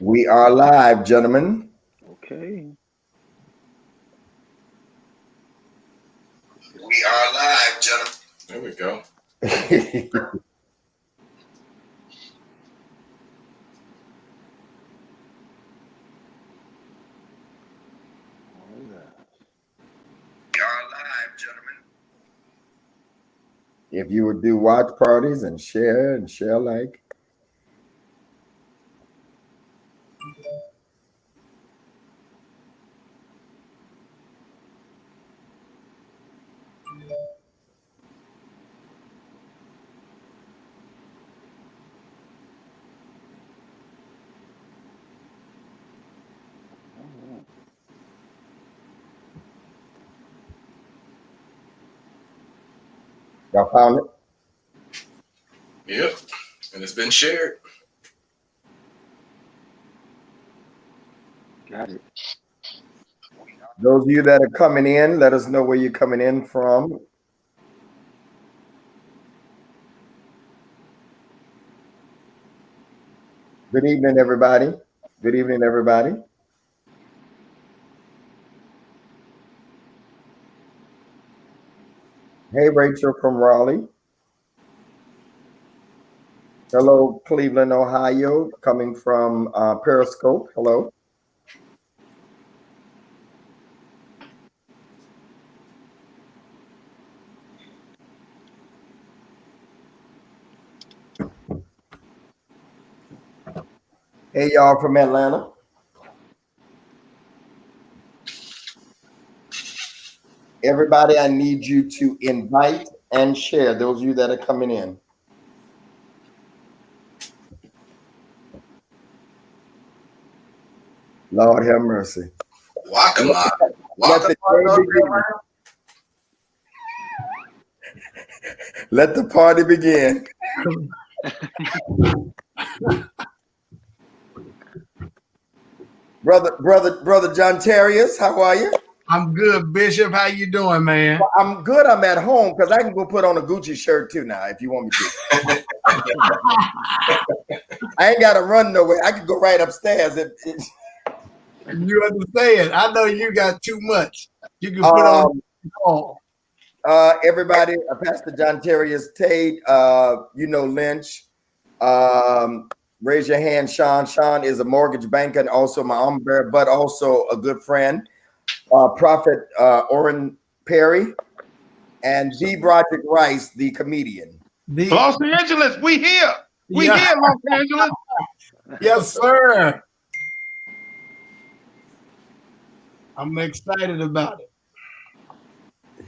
We are live, gentlemen. Okay. We are live, gentlemen. There we go. We are live, gentlemen. If you would do watch parties and share like. Y'all found it? Yep, and it's been shared. Got it. Those of you that are coming in, let us know where you're coming in from. Good evening, everybody. Good evening, everybody. Hey, Rachel from Raleigh. Hello, Cleveland, Ohio, coming from Periscope. Hello. Hey, y'all from Atlanta. Everybody, I need you to invite and share, those of you that are coming in. Lord have mercy. Wakamai. Let the day begin. Let the party begin. Brother John Terrius, how are you? I'm good, Bishop. How you doing, man? Well, I'm good. I'm at home because I can go put on a Gucci shirt too now if you want me to. I ain't got to run nowhere. I can go right upstairs. You understand? I know you got too much. You can put on all. Everybody, Pastor John Terrius Tate, Lynch. Raise your hand, Sean. Sean is a mortgage banker and also my armor bearer, but also a good friend. Prophet Orrin Perry and D. Broderick Rice, the comedian. Los Angeles, we here. We here, Los Angeles. Yes, sir. I'm excited about it.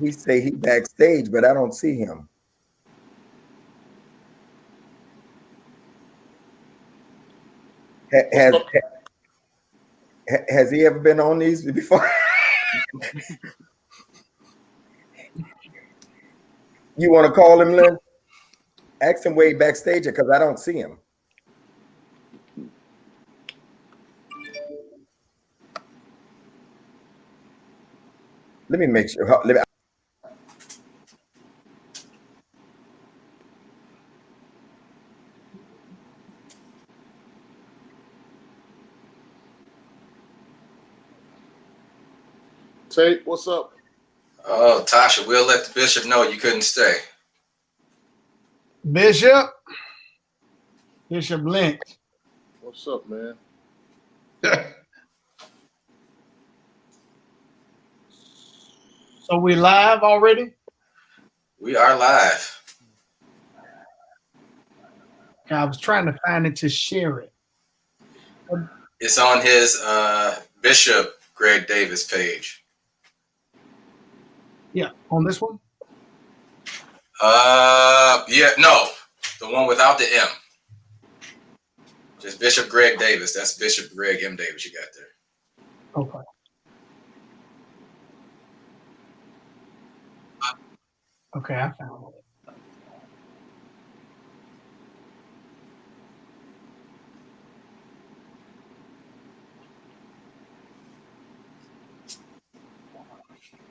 He say he backstage, but I don't see him. Has he ever been on these before? You want to call him, Lynn? Ask him where he backstage because I don't see him. Let me make sure. Tate, what's up? Oh, Tasha, we'll let the bishop know you couldn't stay. Bishop Lynch. What's up, man? So we live already? We are live. I was trying to find it to share it. It's on his Bishop Greg Davis page. Yeah, on this one? Yeah, no, the one without the M. Just Bishop Greg Davis. That's Bishop Greg M. Davis you got there. Okay. Okay, I found it.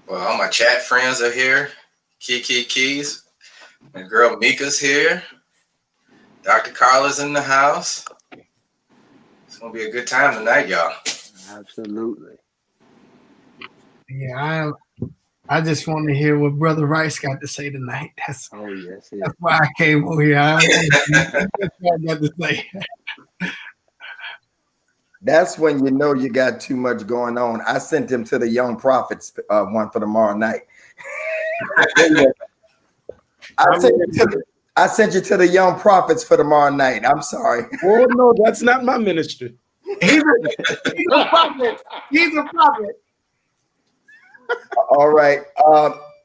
Well, all my chat friends are here. Kiki Keys. My girl Mika's here. Dr. Carla's in the house. gonna be a good time tonight, y'all. Absolutely. Yeah, I just want to hear what Brother Rice got to say tonight. That's Yes. that's why I came over here. I want to hear what I got to say. That's when you know you got too much going on. I sent him to the Young Prophets one for tomorrow night. I sent you to the Young Prophets for tomorrow night. I'm sorry. Oh no, that's not my ministry. He's a prophet. He's a prophet. All right.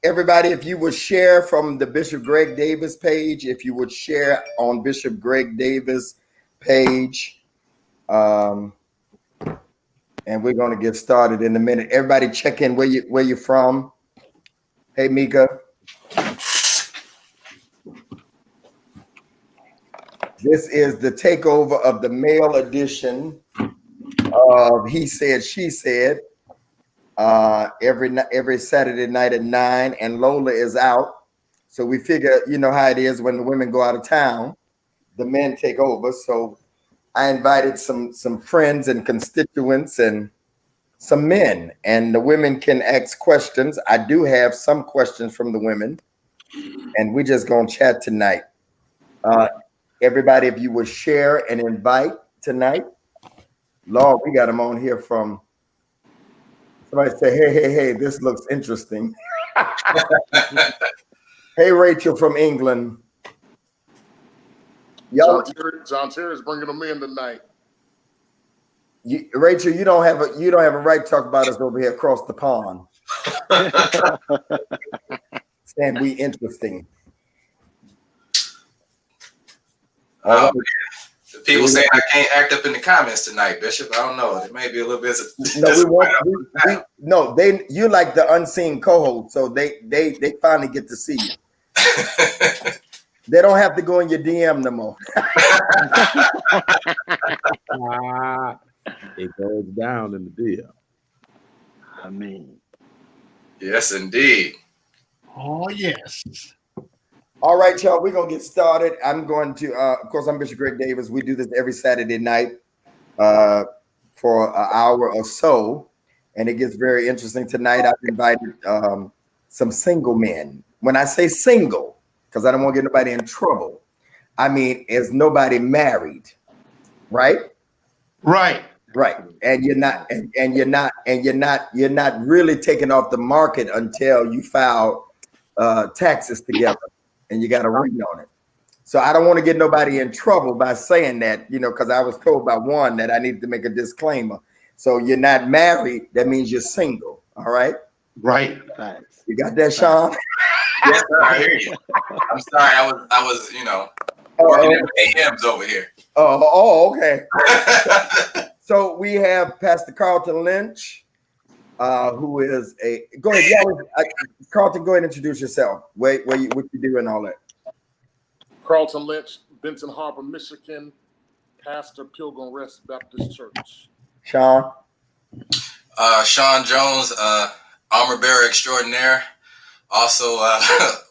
Everybody, if you would share from the Bishop Greg Davis page, if you would share on Bishop Greg Davis page. And we're going to get started in a minute. Everybody check in where you're from. Hey, Mika. This is the takeover of the male edition of He Said, She Said. Every Saturday night at 9, and Lola is out. So we figure, you know how it is when the women go out of town, the men take over. So I invited some friends and constituents and some men, and the women can ask questions. I do have some questions from the women, and we're just gonna chat tonight. Everybody, if you would share and invite tonight. Lord, we got them on here from. Somebody say, hey, this looks interesting. Hey, Rachel from England. John Terry's bringing them in tonight. Rachel, you don't have a right to talk about us over here across the pond. Saying we interesting. The people saying I can't act up in the comments tonight, Bishop. I don't know. It may be a little bit. You like the unseen co-host, so they finally get to see you. They don't have to go in your DM no more. It goes down in the DM. I mean, yes, indeed. Oh, yes. All right, y'all, we're going to get started. I'm going to, of course, I'm Bishop Greg Davis. We do this every Saturday night for an hour or so, and it gets very interesting. Tonight, I've invited some single men. When I say single, because I don't want to get nobody in trouble, I mean, is nobody married, right? Right. Right. And you're not really taken off the market until you file taxes together and you got a ring on it. So I don't want to get nobody in trouble by saying that, because I was told by one that I needed to make a disclaimer. So you're not married, that means you're single. All right. Right. thanks. You got that, Sean? Yes, sir, I hear you. I'm sorry. I was working in AMs over here. Okay. So we have Pastor Carlton Lynch, who is go ahead. Carlton, go ahead and introduce yourself. What you do and all that. Carlton Lynch, Benton Harbor, Michigan, pastor, Pilgrim Rest Baptist Church. Sean? Sean Jones, armor bearer extraordinaire. Also,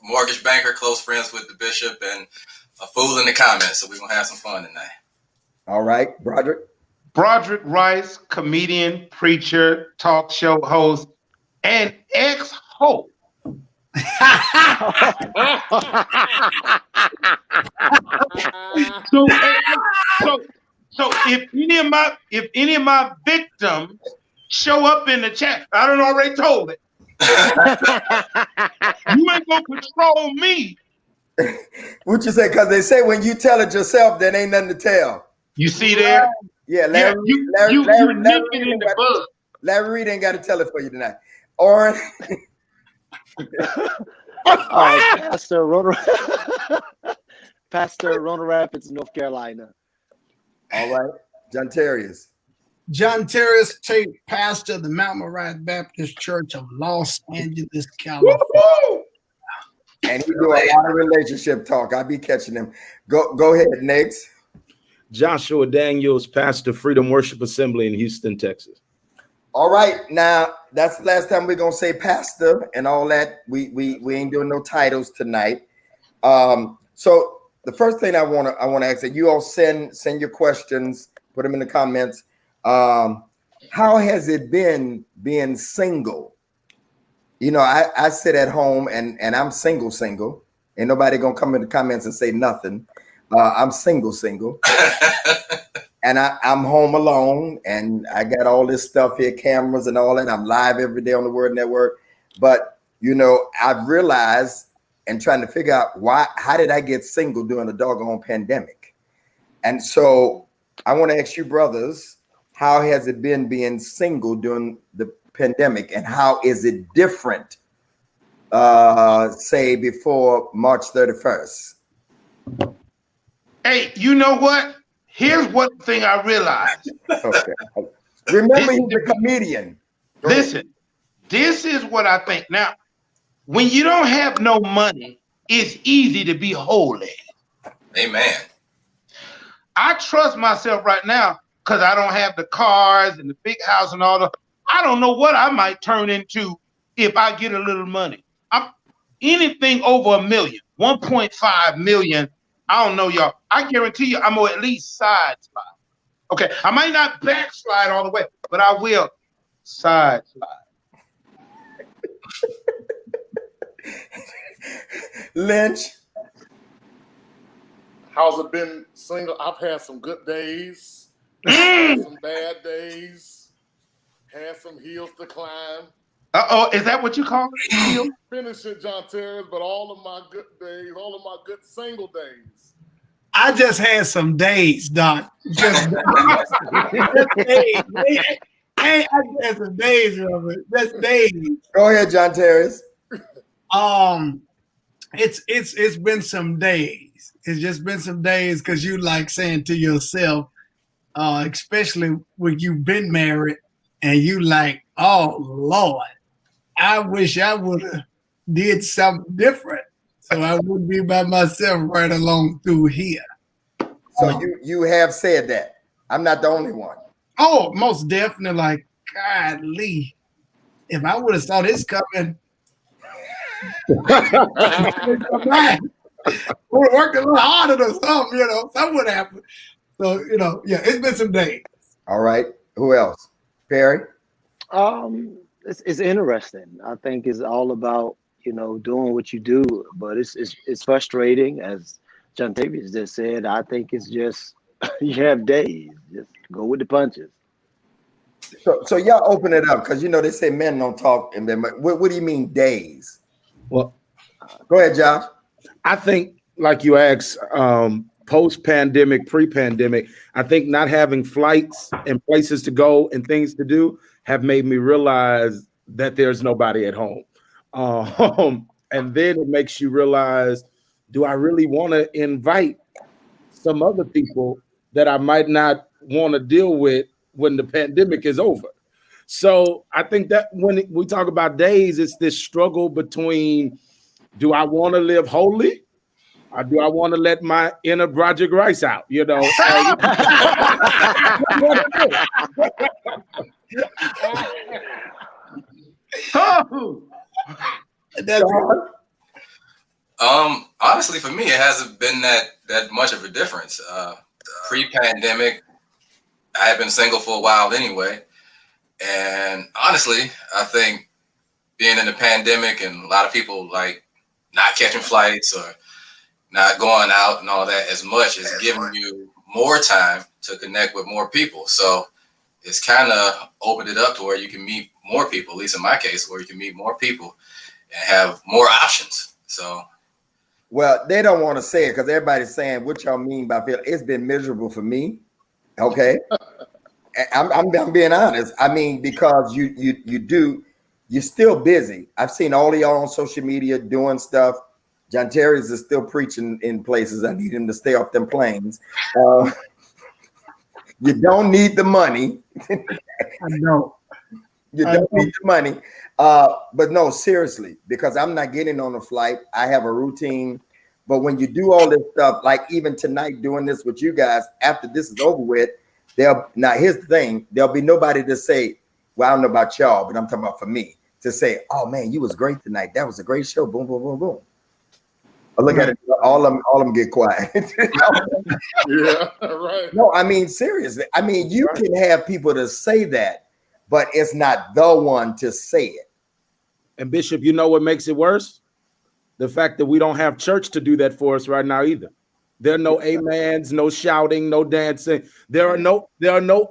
mortgage banker, close friends with the bishop, and a fool in the comments. So we're going to have some fun tonight. All right. Broderick? Broderick Rice, comedian, preacher, talk show host, and ex-hope. So if any of my victims show up in the chat, I don't already told it. You ain't gonna control me. What you say? Because they say when you tell it yourself, then ain't nothing to tell. You see there? Yeah, Larry Reed ain't got to tell it for you tonight. Oren. Pastor Rona Rapids, North Carolina. All right. John Terrius. John Terrace, pastor of the Mount Moriah Baptist Church of Los Angeles, California. Woo-hoo! And he do a lot of relationship talk. I be catching him. Go ahead, next. Joshua Daniels, pastor, Freedom Worship Assembly in Houston, Texas. All right, now that's the last time we're gonna say pastor and all that. We ain't doing no titles tonight. So the first thing I wanna ask that you all send your questions Put them in the comments. How has it been being single? You know, I sit at home and I'm single. Ain't nobody gonna come in the comments and say nothing. I'm single. And I'm home alone, and I got all this stuff here, cameras and all that. I'm live every day on the Word Network. But, you know, I've realized and trying to figure out how did I get single during the doggone pandemic? And so I want to ask you brothers, how has it been being single during the pandemic, and how is it different, say, before March 31st? Hey, you know what? Here's one thing I realized. Okay. Remember, he's a comedian. Listen, this is what I think. Now, when you don't have no money, it's easy to be holy. Amen. I trust myself right now because I don't have the cars and the big house and all the. I don't know what I might turn into if I get a little money. I'm anything over $1 million, 1.5 million. I don't know, y'all. I guarantee you I'm gonna at least side slide. Okay, I might not backslide all the way, but I will side slide. Lynch. How's it been single? I've had some good days, had some bad days, had some hills to climb. Uh-oh, is that what you call it? Finish it, John Terry, but all of my good days, all of my good single days. I just had some days, Doc. Just days. I had some days, Robert. Just days. Go ahead, John Terry. It's been some days. It's just been some days because you like saying to yourself, especially when you've been married and you like, oh Lord, I wish I would have did something different so I wouldn't be by myself right along through here. So you have said that. I'm not the only one. Oh, most definitely. Like, golly, if I would have saw this coming, would have worked a little harder or something, something would happen. So, yeah, it's been some days. All right. Who else? Perry? It's interesting. I think it's all about, doing what you do, but it's frustrating. As John Tavius just said, I think it's just, you have days, just go with the punches. So y'all open it up, because, they say men don't talk. And then, what do you mean days? Well, go ahead, Josh. I think, like you asked, post-pandemic, pre-pandemic, I think not having flights and places to go and things to do have made me realize that there's nobody at home. And then it makes you realize, do I really want to invite some other people that I might not want to deal with when the pandemic is over? So I think that when we talk about days, it's this struggle between, do I want to live holy? Or do I want to let my inner Broderick Rice out? Honestly, for me, it hasn't been that much of a difference. Pre-pandemic, I had been single for a while anyway. And honestly, I think being in the pandemic and a lot of people like not catching flights or not going out and all that as much is giving you more time to connect with more people. So it's kind of opened it up to where you can meet more people, at least in my case, where you can meet more people and have more options. So, well, they don't want to say it because everybody's saying what y'all mean by feel. It's been miserable for me. Okay. I'm being honest. I mean, because you're still busy. I've seen all of y'all on social media doing stuff. John Terry's is still preaching in places. I need him to stay off them planes. You don't need the money. I know. You don't need the money. But no, seriously, because I'm not getting on a flight. I have a routine. But when you do all this stuff, like even tonight doing this with you guys, after this is over with, now here's the thing. There'll be nobody to say, well, I don't know about y'all, but I'm talking about for me, to say, oh man, you was great tonight. That was a great show. Boom, boom, boom, boom. I look at it, all of them get quiet. Yeah, right. No, I mean, seriously. I mean, you can have people to say that, but it's not the one to say it. And Bishop, you know what makes it worse? The fact that we don't have church to do that for us right now either. There are no amens, no shouting, no dancing. There are no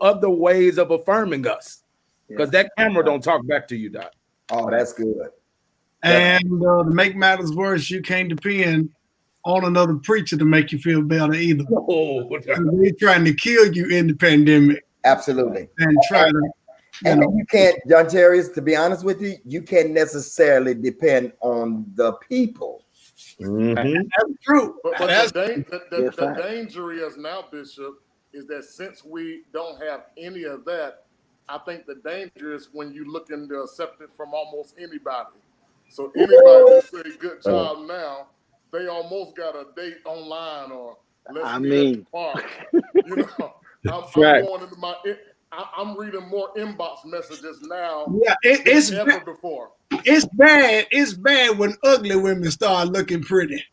other ways of affirming us, because that camera don't talk back to you, Doc. Oh, that's good. And to make matters worse, you can't depend on another preacher to make you feel better either. Oh, they're trying to kill you in the pandemic. Absolutely. And try to, and you can't, John Terrius, to be honest with you, you can't necessarily depend on the people. Mm-hmm. That's true. But That's the danger is now, Bishop, is that since we don't have any of that, I think the danger is when you look into accept it from almost anybody. So anybody that say good job now, they almost got a date online or let's meet at the park. You know, I'm going into I'm reading more inbox messages now it's than ever before. It's bad. It's bad when ugly women start looking pretty.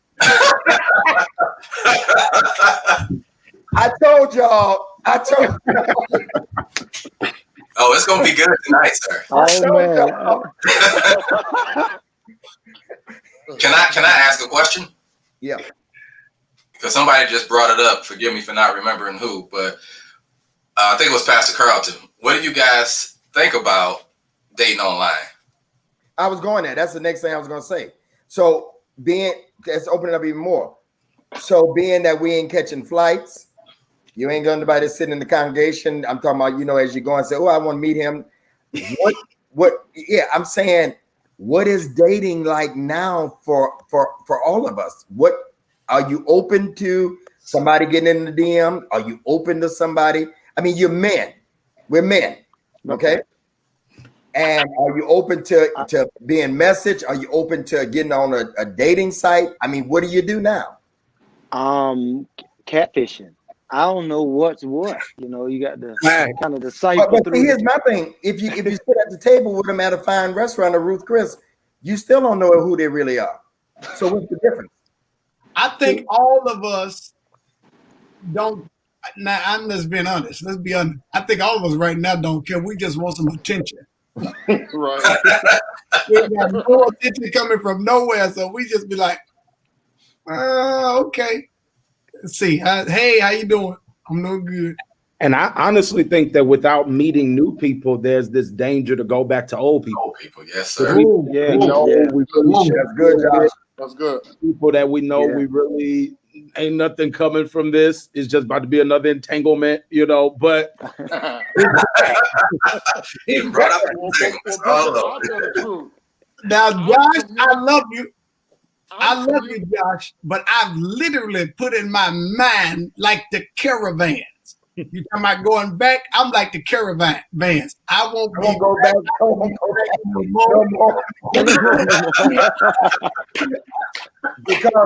I told y'all. Oh, it's gonna be good tonight, sir. Oh man. Can I ask a question? Yeah. Because somebody just brought it up. Forgive me for not remembering who, but I think it was Pastor Carlton. What do you guys think about dating online? I was going there. That's the next thing I was going to say. So let's open it up even more. So being that we ain't catching flights, you ain't going to nobody sitting in the congregation. I'm talking about, as you go and say, oh, I want to meet him. I'm saying, what is dating like now for all of us? What are you open to somebody getting in the DM? Are you open to somebody? I mean, you're men. We're men. Okay. And are you open to being messaged? Are you open to getting on a dating site? I mean, what do you do now? Catfishing. I don't know what's what. You got to kind of decipher but through. Here's my thing: if you sit at the table with them at a fine restaurant or Ruth Chris, you still don't know who they really are. So what's the difference? I think all of us don't. Now, I'm just being honest. Let's be honest. I think all of us right now don't care. We just want some attention. Right. We got no attention coming from nowhere, so we just be like, okay. Let's see. Hey, how you doing? I'm doing good. And I honestly think that without meeting new people, there's this danger to go back to old people. Old people, yes, sir. We really That's good, Josh. That's good. People that we know we really ain't nothing coming from this. It's just about to be another entanglement, but I'll tell the truth. Now, Josh, I love you. I love you, Josh, but I've literally put in my mind like the caravans. You talking about going back? I'm like the caravans. I won't go back home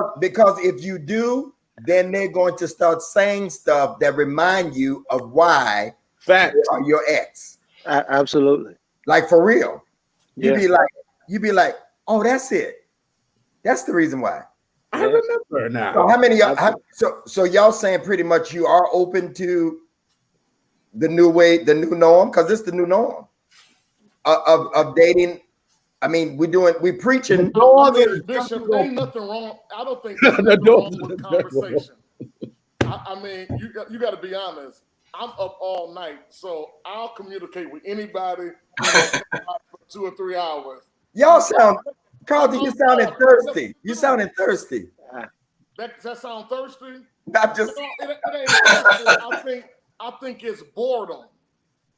because if you do, then they're going to start saying stuff that remind you of why fact are your ex. Absolutely. Like for real. You'd be like, oh, that's it. That's the reason why. I remember now. So how many of y'all? So y'all saying pretty much you are open to the new way, the new norm, because it's the new norm of dating. I mean, we preaching. Bishop, ain't nothing wrong. I don't think there's nothing wrong with conversation. I mean, you got to be honest. I'm up all night, so I'll communicate with anybody for 2 or 3 hours. Y'all sound. Carlton, you sounded thirsty. You sounded thirsty. That sound thirsty? Not just. It ain't thirsty. I think it's boredom.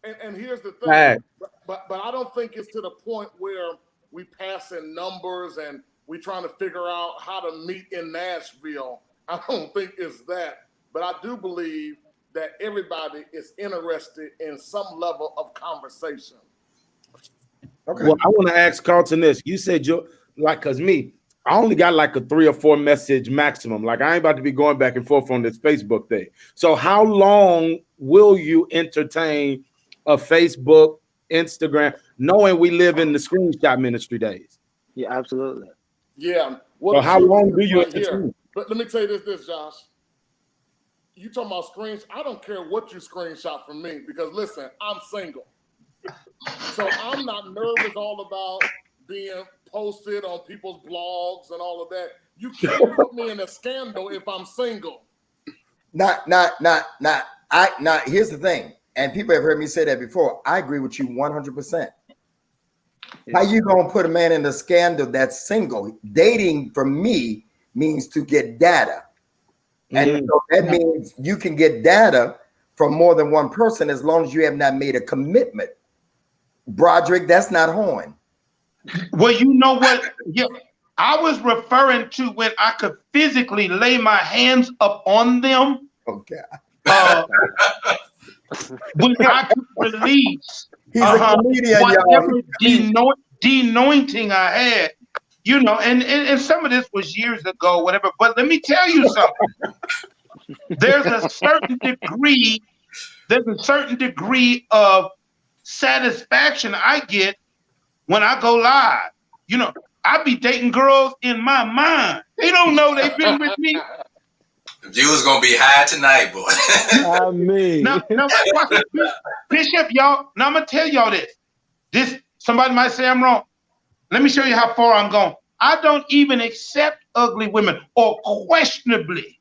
And here's the thing. But I don't think it's to the point where we passing numbers and we trying to figure out how to meet in Nashville. I don't think it's that. But I do believe that everybody is interested in some level of conversation. Okay. Well, I want to ask Carlton this. You said because me, I only got like a 3 or 4 message maximum. Like I ain't about to be going back and forth on this Facebook thing. So how long will you entertain a Facebook, Instagram, knowing we live in the screenshot ministry days? Yeah, absolutely. Yeah. What Well, how true long is do you right here. entertain? But let me tell you this, Josh. You talking about screens? I don't care what you screenshot from me because listen, I'm single. So I'm not nervous all about being posted on people's blogs and all of that. You can't put me in a scandal if I'm single. Not. Here's the thing, and people have heard me say that before. I agree with you 100%. How you gonna put a man in a scandal that's single? Dating for me means to get data, and so that means you can get data from more than one person as long as you have not made a commitment. Broderick, that's not horn. Well, you know what? Yeah, I was referring to when I could physically lay my hands up on them. Okay. When I could release He's a comedian, whatever y'all. denoting I had, you know, and some of this was years ago, whatever. But let me tell you something. There's a certain degree of satisfaction I get when I go live. You know, I be dating girls in my mind. They don't know they've been with me. The view's gonna be high tonight, boy. I mean, Now, Bishop, y'all. Now I'm gonna tell y'all this. Somebody might say I'm wrong. Let me show you how far I'm going. I don't even accept ugly women or questionably.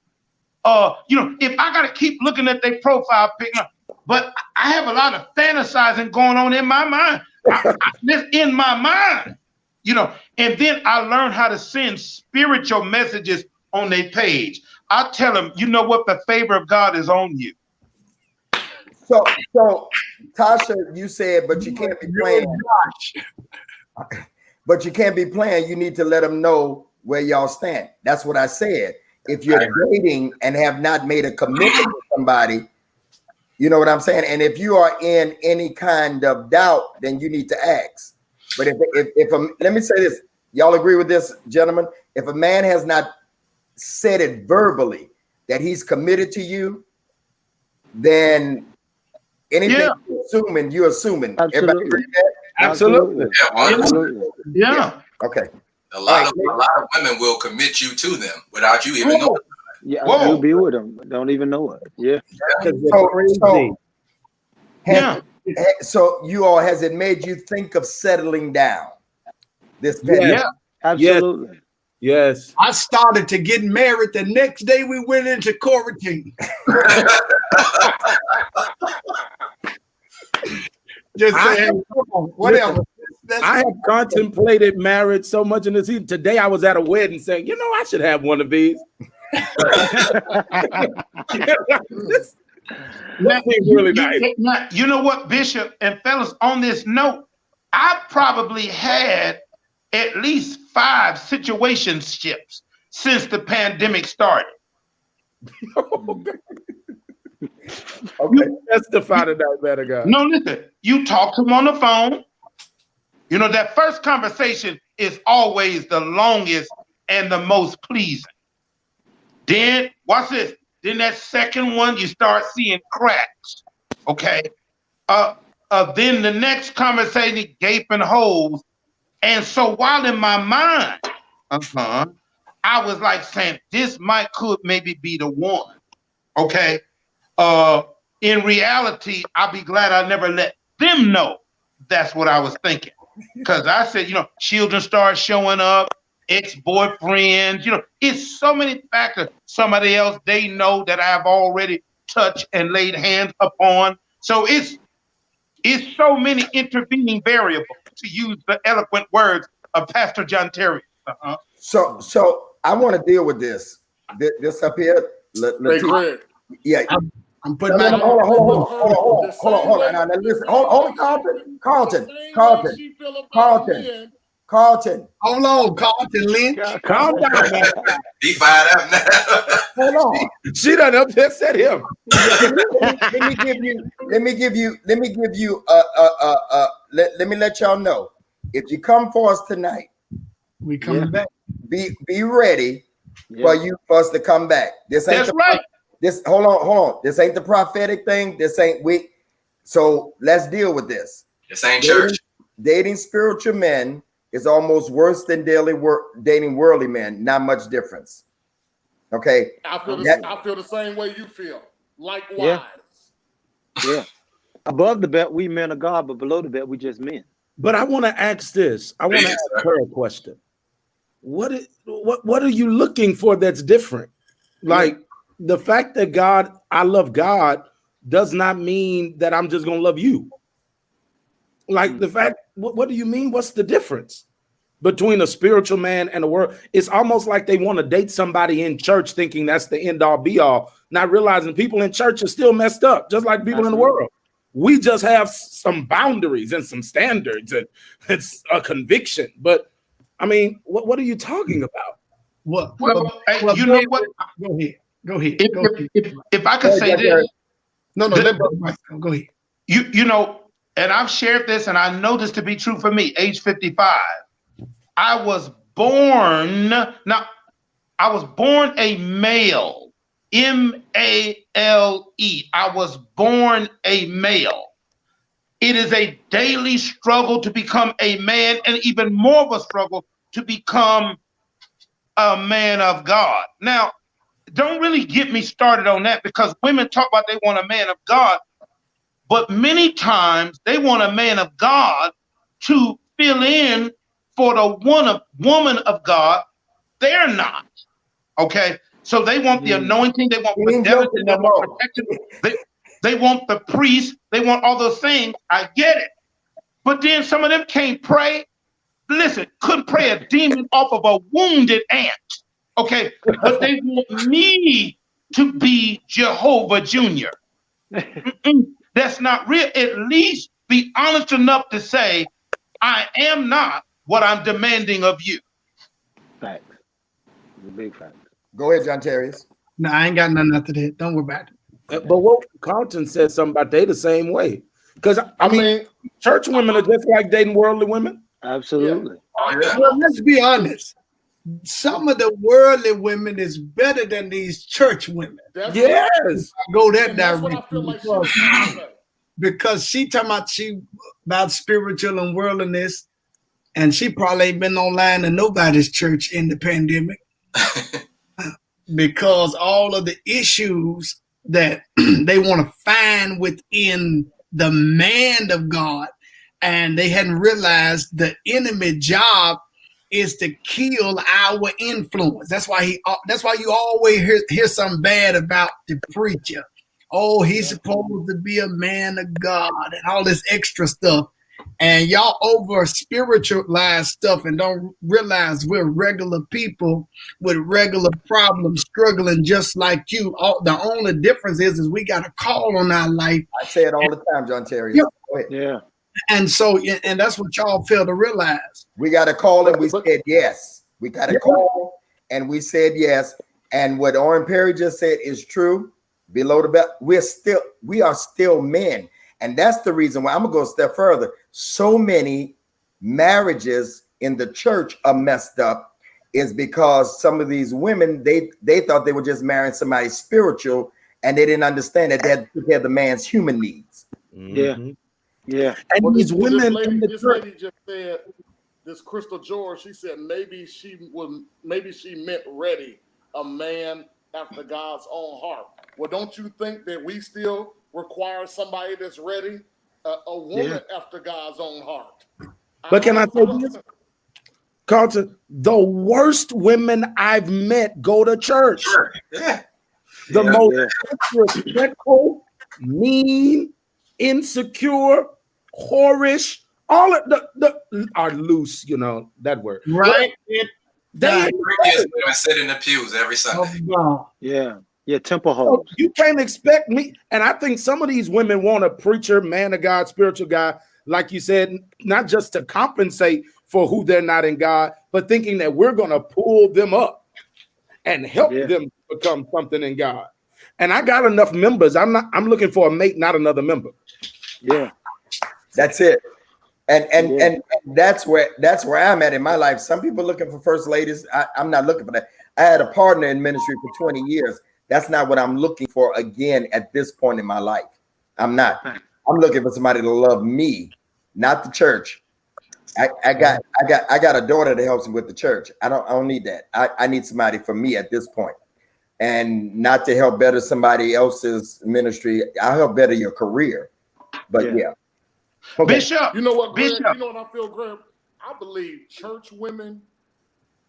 You know, if I gotta keep looking at their profile picture, but I have a lot of fantasizing going on in my mind. This in my mind, you know. And then I learned how to send spiritual messages on their page. I tell them, you know what? The favor of God is on you. So Tasha, you said, but you can't be playing. But you can't be playing. You need to let them know where y'all stand. That's what I said. If you're dating and have not made a commitment to somebody, you know what I'm saying? And if you are in any kind of doubt, then you need to ask. But let me say this, y'all agree with this, gentlemen? If a man has not said it verbally that he's committed to you, then anything you're assuming. Absolutely. Everybody agree with that? Absolutely. Yeah. Okay. A lot of women will commit you to them without you even knowing. Yeah, Whoa. you'll be with them. Don't even know it. Yeah. So you all, has it made you think of settling down? This Yeah. Absolutely. Yes. I started to get married the next day we went into quarantine. Just saying, come on, whatever. I have contemplated marriage so much in this season. Today I was at a wedding saying, you know, I should have one of these. Really nice. Now, you know what, Bishop and fellas, on this note, I probably had at least 5 situationships since the pandemic started. Okay, testify to that, better God. No, listen, you talk to them on the phone. You know, that first conversation is always the longest and the most pleasing. Then, watch this. Then that second one, you start seeing cracks. Okay. Then the next conversation, gaping holes. And so while in my mind, I was like saying, this could maybe be the one. Okay. In reality, I'll be glad I never let them know that's what I was thinking. Because I said, you know, children start showing up, ex-boyfriends, you know, it's so many factors. Somebody else they know that I've already touched and laid hands upon. So it's so many intervening variables, to use the eloquent words of Pastor John Terry. So I want to deal with this. This up here. Hey, Greg. Yeah. I'm putting my Hold on. Now, listen. Hold on, Carlton. Hold on, Carlton Lynch. Calm down, man. Be fired up now. Hold on. She done upset him. Let me let y'all know. If you come for us tonight, We coming back. be ready for us to come back. This ain't That's right. Hold on. This ain't the prophetic thing. This ain't So let's deal with this. This ain't church. Dating spiritual men is almost worse than dating worldly men. Not much difference. Okay. I feel the same way you feel. Likewise. Yeah. Above the belt, we men of God, but below the belt, we just men. But I want to ask this. I want to ask her a question. What are you looking for that's different? Like the fact that I love God does not mean that I'm just gonna love you. Like the fact, what do you mean? What's the difference between a spiritual man and a world? It's almost like they want to date somebody in church thinking that's the end all be all, not realizing people in church are still messed up, just like people in the world. We just have some boundaries and some standards, and it's a conviction. But I mean, what are you talking about? Well, you know what? Go ahead. If I could say this. No, let go ahead. You know, and I've shared this, and I know this to be true for me, age 55. I was born a male, M-A-L-E. I was born a male. It is a daily struggle to become a man, and even more of a struggle to become a man of God. Now, don't really get me started on that, because women talk about they want a man of God, but many times they want a man of God to fill in for the woman of God. They're not. Okay. So they want the anointing, they want fidelity, they want protection, they want the priest, they want all those things. I get it. But then some of them can't pray. Listen, couldn't pray a demon off of a wounded ant. Okay. But they want me to be Jehovah Jr. That's not real. At least be honest enough to say, I am not what I'm demanding of you. Fact. It's a big fact. Go ahead, John Terrius. No, I ain't got nothing after that. Don't worry about it. But what Carlton said something about they the same way. Because I mean, church women are just like dating worldly women. Absolutely. Yeah. Well, let's be honest. Some of the worldly women is better than these church women. Yes. Go that That's what I feel direction. like Because she talking about spiritual and worldliness, and she probably ain't been online to nobody's church in the pandemic. Because all of the issues that they want to find within the man of God, and they hadn't realized the enemy job is to kill our influence. That's why you always hear something bad about the preacher. Oh, he's supposed to be a man of God and all this extra stuff. And y'all over spiritualize stuff and don't realize we're regular people with regular problems, struggling just like you. The only difference is we got a call on our life. I say it all the time, John Terrius. Yeah. And so, and that's what y'all fail to realize. We got a call and we said yes. We got a call and we said yes. And what Oren Perry just said is true. Below the belt, we are still men. And that's the reason why I'm gonna go a step further. So many marriages in the church are messed up is because some of these women, they thought they were just marrying somebody spiritual, and they didn't understand that they had to take care of the man's human needs. Mm-hmm. Yeah. And these women in the this church. lady just said, this Crystal George, she said maybe she meant ready, a man after God's own heart. Well, don't you think that we still require somebody that's ready, a woman after God's own heart? But can I say this, Carlton? The worst women I've met go to church. The most disrespectful, mean, insecure, whorish, all of the are loose, you know, that word. Right. Yes, I sit in the pews every Sunday. Yeah, temple hoes. So you can't expect me. And I think some of these women want a preacher, man of God, spiritual guy, like you said, not just to compensate for who they're not in God, but thinking that we're going to pull them up and help them become something in God. And I got enough members. I'm looking for a mate, not another member. Yeah. That's it. And that's where I'm at in my life. Some people looking for first ladies. I'm not looking for that. I had a partner in ministry for 20 years. That's not what I'm looking for again at this point in my life. I'm not. I'm looking for somebody to love me, not the church. I got a daughter that helps me with the church. I don't need that. I need somebody for me at this point, and not to help better somebody else's ministry. I'll help better your career. But yeah. Okay. Bishop, You know what, Greg? Bishop. You know what I feel, Greg? I believe church women,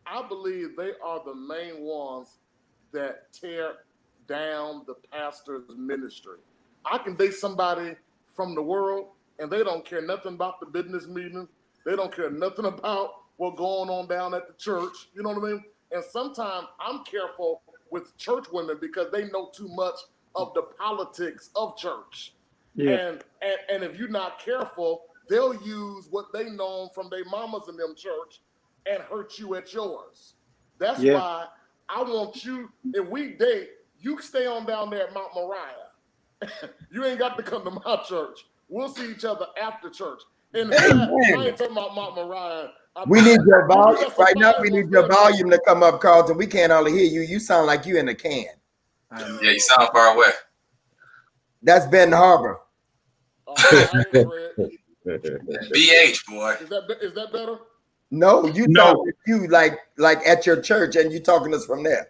I believe they are the main ones that tear down the pastor's ministry. I can date somebody from the world and they don't care nothing about the business meeting. They don't care nothing about what's going on down at the church. You know what I mean? And sometimes I'm careful with church women because they know too much of the politics of church. Yeah. And if you're not careful, they'll use what they know from their mamas in them church and hurt you at yours. That's why I want you, if we date, you stay on down there at Mount Moriah. You ain't got to come to my church. We'll see each other after church. And I ain't talking about Mount Moriah. We need your volume right now. We need your volume to come up, Carlton. We can't hardly hear you. You sound like you in a can. Yeah, you sound far away. That's Ben Harbor. BH, boy. Is that better? No, you talk you like at your church, and you talking to us from there.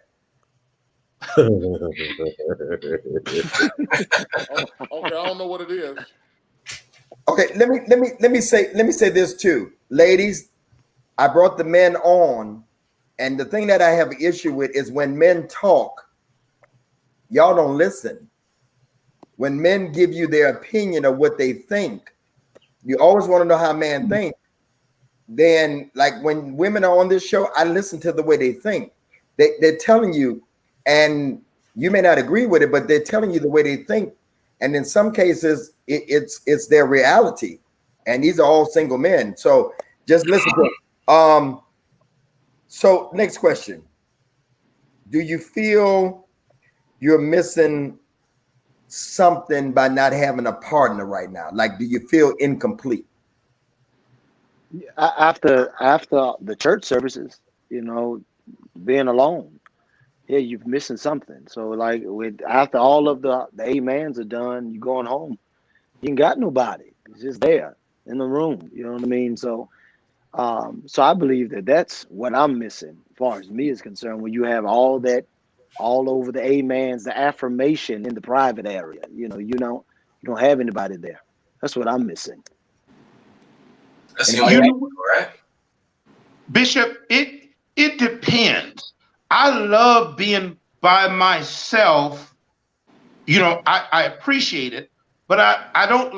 Okay, I don't know what it is. Okay, let me say this too, ladies. I brought the men on, and the thing that I have an issue with is when men talk, y'all don't listen. When men give you their opinion of what they think, you always want to know how men think. Then, like when women are on this show, I listen to the way they think. They're telling you, and you may not agree with it, but they're telling you the way they think. And in some cases, it's their reality. And these are all single men. So just listen to them. So next question. Do you feel you're missing something by not having a partner right now? Like, do you feel incomplete? After the church services, being alone, you're missing something. So like after all of the amens are done, you going home, you ain't got nobody. It's just there in the room. You know what I mean? So I believe that's what I'm missing as far as me is concerned. When you have all that all over the amens, the affirmation in the private area, you don't have anybody there. That's what I'm missing. That's the only thing, right? Bishop, it depends. I love being by myself. I appreciate it, but I don't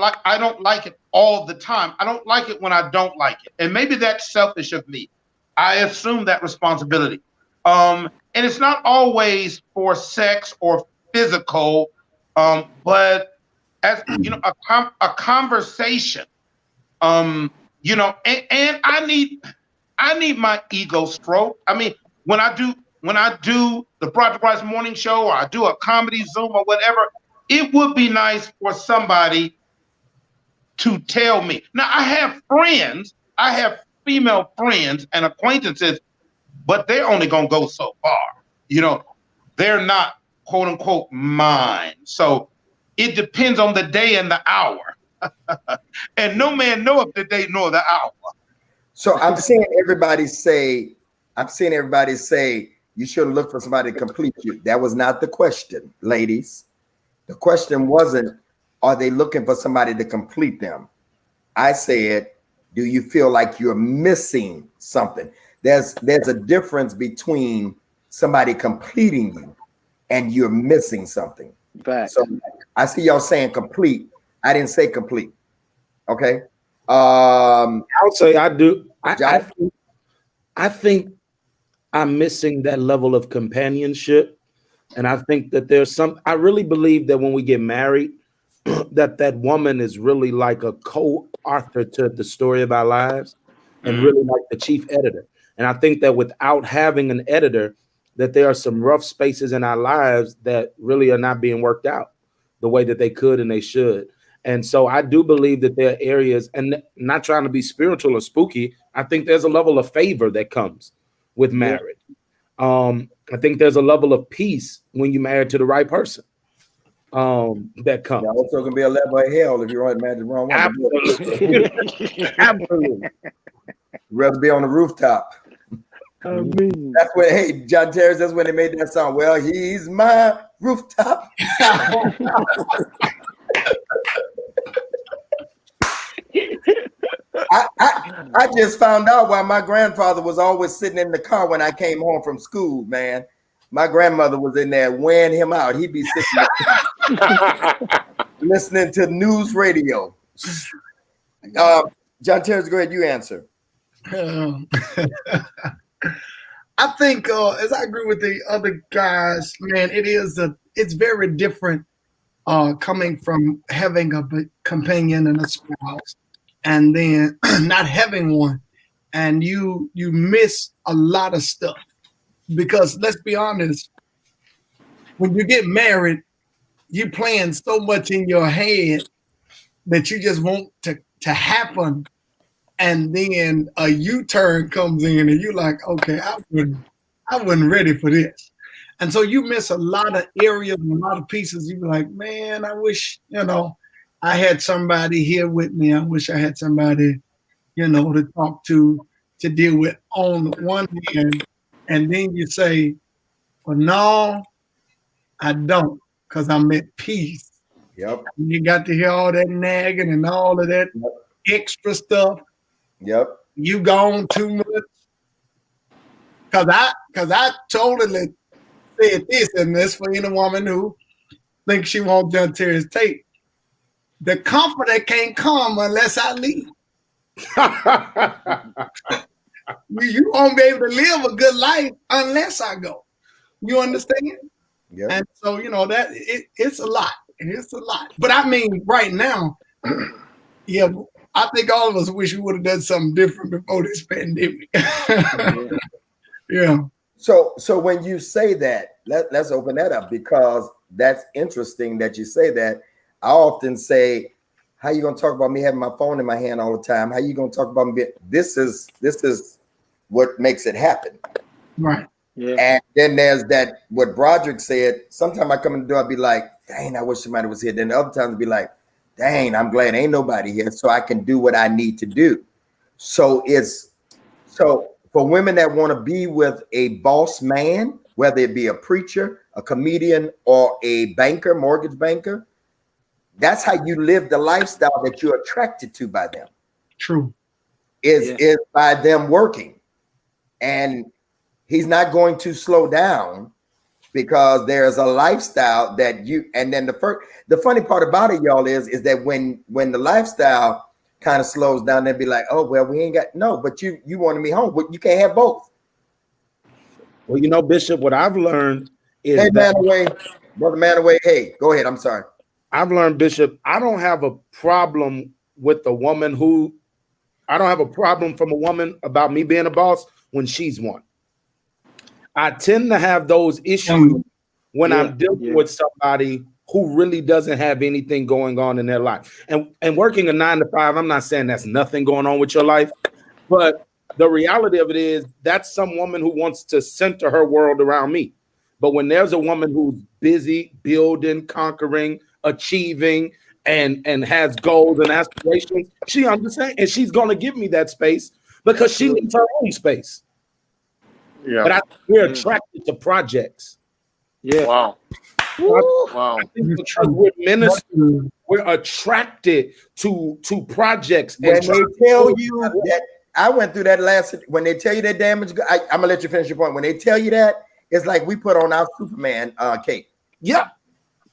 like it all the time. I don't like it when I don't like it. And maybe that's selfish of me. I assume that responsibility. And it's not always for sex or physical, but as a conversation. And I need my ego stroked. I mean, when I do the Project Rise morning show, or I do a comedy Zoom or whatever, it would be nice for somebody to tell me. Now, I have female friends and acquaintances, but they're only gonna go so far. They're not quote unquote mine. So it depends on the day and the hour. And no man knoweth the day nor the hour. So I'm seeing everybody say you should look for somebody to complete you. That was not the question, ladies. The question wasn't, are they looking for somebody to complete them? I said, do you feel like you're missing something? There's a difference between somebody completing you and you're missing something. Fact. So I see y'all saying complete. I didn't say complete. Okay. I'll say I do. I think I'm missing that level of companionship. And I think that I really believe that when we get married, that woman is really like a co-author to the story of our lives and really like the chief editor. And I think that without having an editor, that there are some rough spaces in our lives that really are not being worked out the way that they could and they should. And so I do believe that there are areas, and not trying to be spiritual or spooky, I think there's a level of favor that comes with marriage. I think there's a level of peace when you're married to the right person. That comes. There also can be a level of hell if you're married to the wrong woman. Absolutely. Absolutely. rather be on the rooftop. I mean, That's when, hey, John Terry, that's when they made that song. Well, he's my rooftop. I just found out why my grandfather was always sitting in the car when I came home from school, man. My grandmother was in there wearing him out. He'd be sitting there listening to news radio. John Terry, go ahead, you answer. I think, as I agree with the other guys, man, it's very different coming from having a companion and a spouse, and then not having one, and you miss a lot of stuff. Because let's be honest, when you get married, you plan so much in your head that you just want to happen. And then a U-turn comes in and you're like, okay, I wasn't ready for this. And so you miss a lot of areas and a lot of pieces. You be like, man, I wish, I had somebody here with me. I wish I had somebody, to talk to deal with on one hand. And then you say, well, no, I don't, because I'm at peace. Yep. And you got to hear all that nagging and all of that extra stuff. Yep. You gone too much. Cause I totally said this, and this for any woman who thinks she wants John Terry's tape. The comforter can't come unless I leave. You won't be able to live a good life unless I go. You understand? Yep. And so, that it's a lot. It's a lot. But I mean, right now, yeah, I think all of us wish we would have done something different before this pandemic. Yeah. So when you say that, let's open that up, because that's interesting that you say that. I often say, how you gonna talk about me having my phone in my hand all the time? How you gonna talk about me? This is what makes it happen. Right. yeah. And then there's that, what Broderick said. Sometimes I come in the door, I'd be like, dang, I wish somebody was here. Then the other times I'd be like, dang, I'm glad ain't nobody here, so I can do what I need to do. So for women that want to be with a boss man, whether it be a preacher, a comedian, or a banker, mortgage banker, that's how you live the lifestyle that you're attracted to by them. True. Is by them working. And he's not going to slow down, because there's a lifestyle that you, and then the funny part about it, y'all, is that when the lifestyle kind of slows down, they'll be like, oh, well, we ain't got, no, but you wanted me home, but you can't have both. Well, Bishop, what I've learned is Hey, Brother Manaway, hey, go ahead. I'm sorry. I've learned, Bishop, I don't have a problem with a woman I don't have a problem from a woman about me being a boss when she's one. I tend to have those issues when I'm dealing with somebody who really doesn't have anything going on in their life. And working a 9 to 5, I'm not saying that's nothing going on with your life, but the reality of it is that's some woman who wants to center her world around me. But when there's a woman who's busy building, conquering, achieving, and has goals and aspirations, she understands, and she's going to give me that space because she needs her own space. Yeah. But we're attracted to projects. Yeah. Wow. Wow. I think because we're ministers, we're attracted to projects. When they tell you that, I went through that when they tell you that damage, I'm gonna let you finish your point. When they tell you that, it's like we put on our Superman cape. Yeah.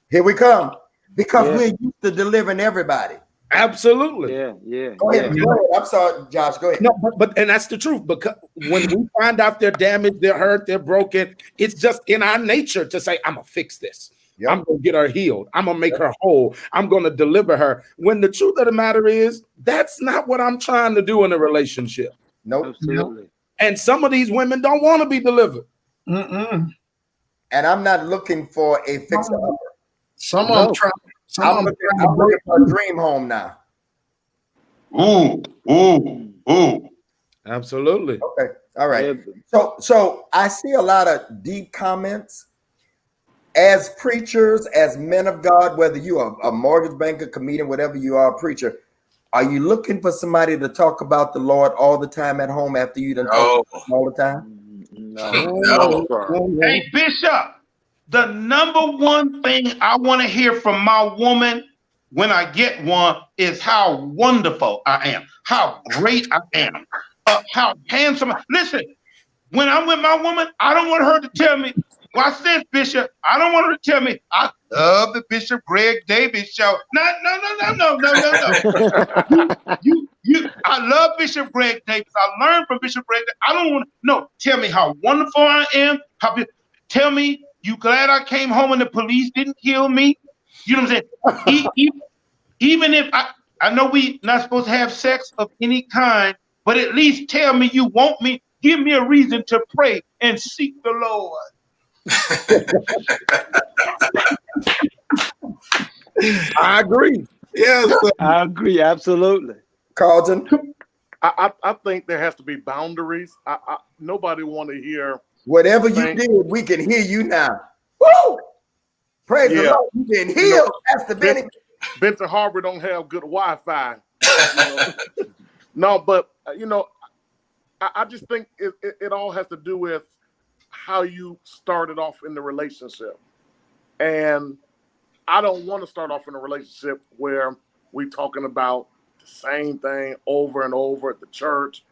Here we come. Because we're used to delivering everybody. Absolutely. Yeah. Go ahead. I'm sorry, Josh. Go ahead. No, but and that's the truth. Because when we find out they're damaged, they're hurt, they're broken, it's just in our nature to say, I'm gonna fix this. Yep. I'm gonna get her healed. I'm gonna make her whole. I'm gonna deliver her. When the truth of the matter is, that's not what I'm trying to do in a relationship. Nope. Absolutely. And some of these women don't want to be delivered. Mm-mm. And I'm not looking for a fixer-upper. Some of them try. I'm looking for a dream home now. Ooh. Absolutely. Okay. All right. So I see a lot of deep comments. As preachers, as men of God, whether you are a mortgage banker, comedian, whatever you are, a preacher, Are you looking for somebody to talk about the Lord all the time at home after you done No. talk all the time? No. No. Hey, Bishop, the number one thing I want to hear from my woman when I get one is how wonderful I am, how great I am, how handsome. Listen, when I'm with my woman, I don't want her to tell me, watch this, Bishop. I don't want her to tell me, I love the Bishop Greg Davis show. No. I love Bishop Greg Davis. I learned from Bishop Greg Davis. I don't want to, no, tell me how wonderful I am. Tell me you glad I came home and the police didn't kill me. You know what I'm saying? Even if I know we not supposed to have sex of any kind, but at least tell me you want me. Give me a reason to pray and seek the Lord. I agree. Yes, I agree, absolutely. Carlton? I think there has to be boundaries. Nobody want to hear Whatever you did, we can hear you now. Woo! Praise the Lord. You been healed. That's the benefit. Benton Harbor don't have good Wi-Fi. No, but I just think it all has to do with how you started off in the relationship. And I don't want to start off in a relationship where we talking about the same thing over and over, the church,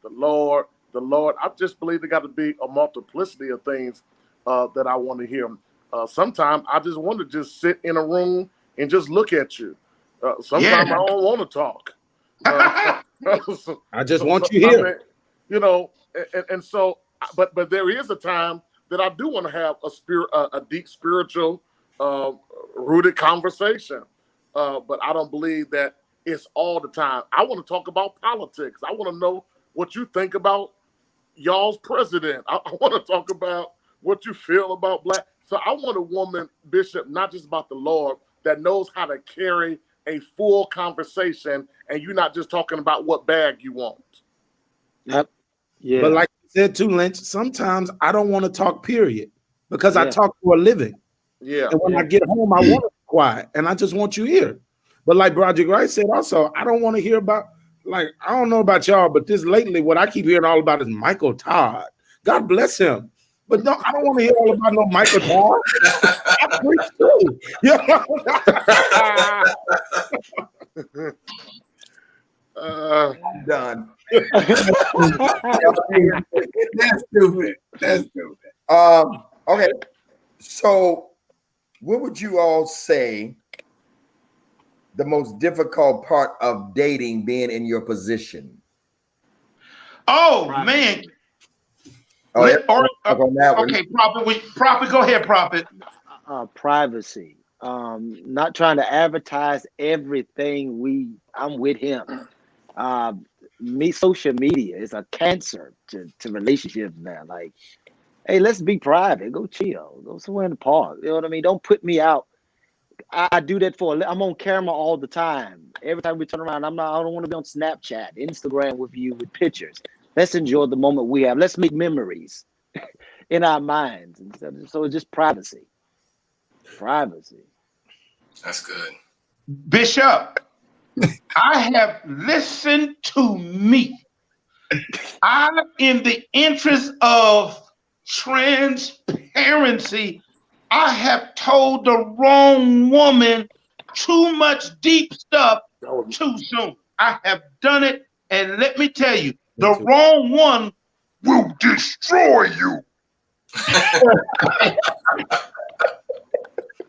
the Lord. I just believe there got to be a multiplicity of things that I want to hear. Sometimes I just want to just sit in a room and just look at you. Sometimes I don't want to talk. I just want you here. And so, but there is a time that I do want to have a deep spiritual, rooted conversation. But I don't believe that it's all the time. I want to talk about politics. I want to know what you think about y'all's president. I want to talk about what you feel about black. So I want a woman, Bishop, not just about the Lord, that knows how to carry a full conversation, and you're not just talking about what bag you want. Yep. Yeah. But like you said too, Lynch, sometimes I don't want to talk, period, because I talk for a living. Yeah. And when I get home, I want to be quiet, and I just want you here. But like Broderick Wright said also, I don't want to hear about, like, I don't know about y'all, but this lately, what I keep hearing all about is Michael Todd. God bless him. But no, I don't want to hear all about no Michael Todd. I preach too. I'm done. That's stupid. That's stupid. Okay. So what would you all say the most difficult part of dating being in your position? Oh, man. Oh, yeah. Okay, Prophet, go ahead, Prophet. Privacy. Not trying to advertise everything I'm with him. Social media is a cancer to relationships now. Like, hey, let's be private. Go chill. Go somewhere in the park. You know what I mean? Don't put me out. I do that I'm on camera all the time. Every time we turn around, I don't want to be on Snapchat, Instagram with you with pictures. Let's enjoy the moment we have. Let's make memories in our minds. So it's just privacy. Privacy. That's good. Bishop, I have listened to me. In the interest of transparency, I have told the wrong woman too much deep stuff too soon. I have done it, and let me tell you, the wrong one will destroy you.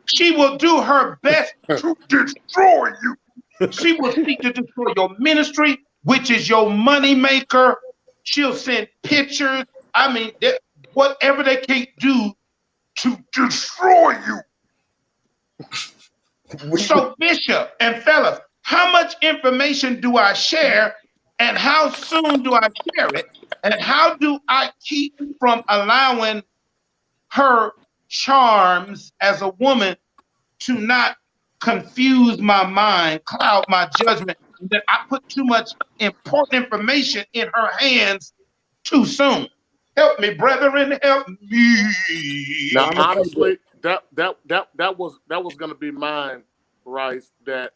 She will do her best to destroy you. She will seek to destroy your ministry, which is your money maker. She'll send pictures. I mean, whatever they can do to destroy you. So, Bishop and fellas, how much information do I share, and how soon do I share it, and how do I keep from allowing her charms as a woman to not confuse my mind, cloud my judgment, that I put too much important information in her hands too soon? Help me, brethren, help me. Now, honestly, that was going to be mine, Rice. That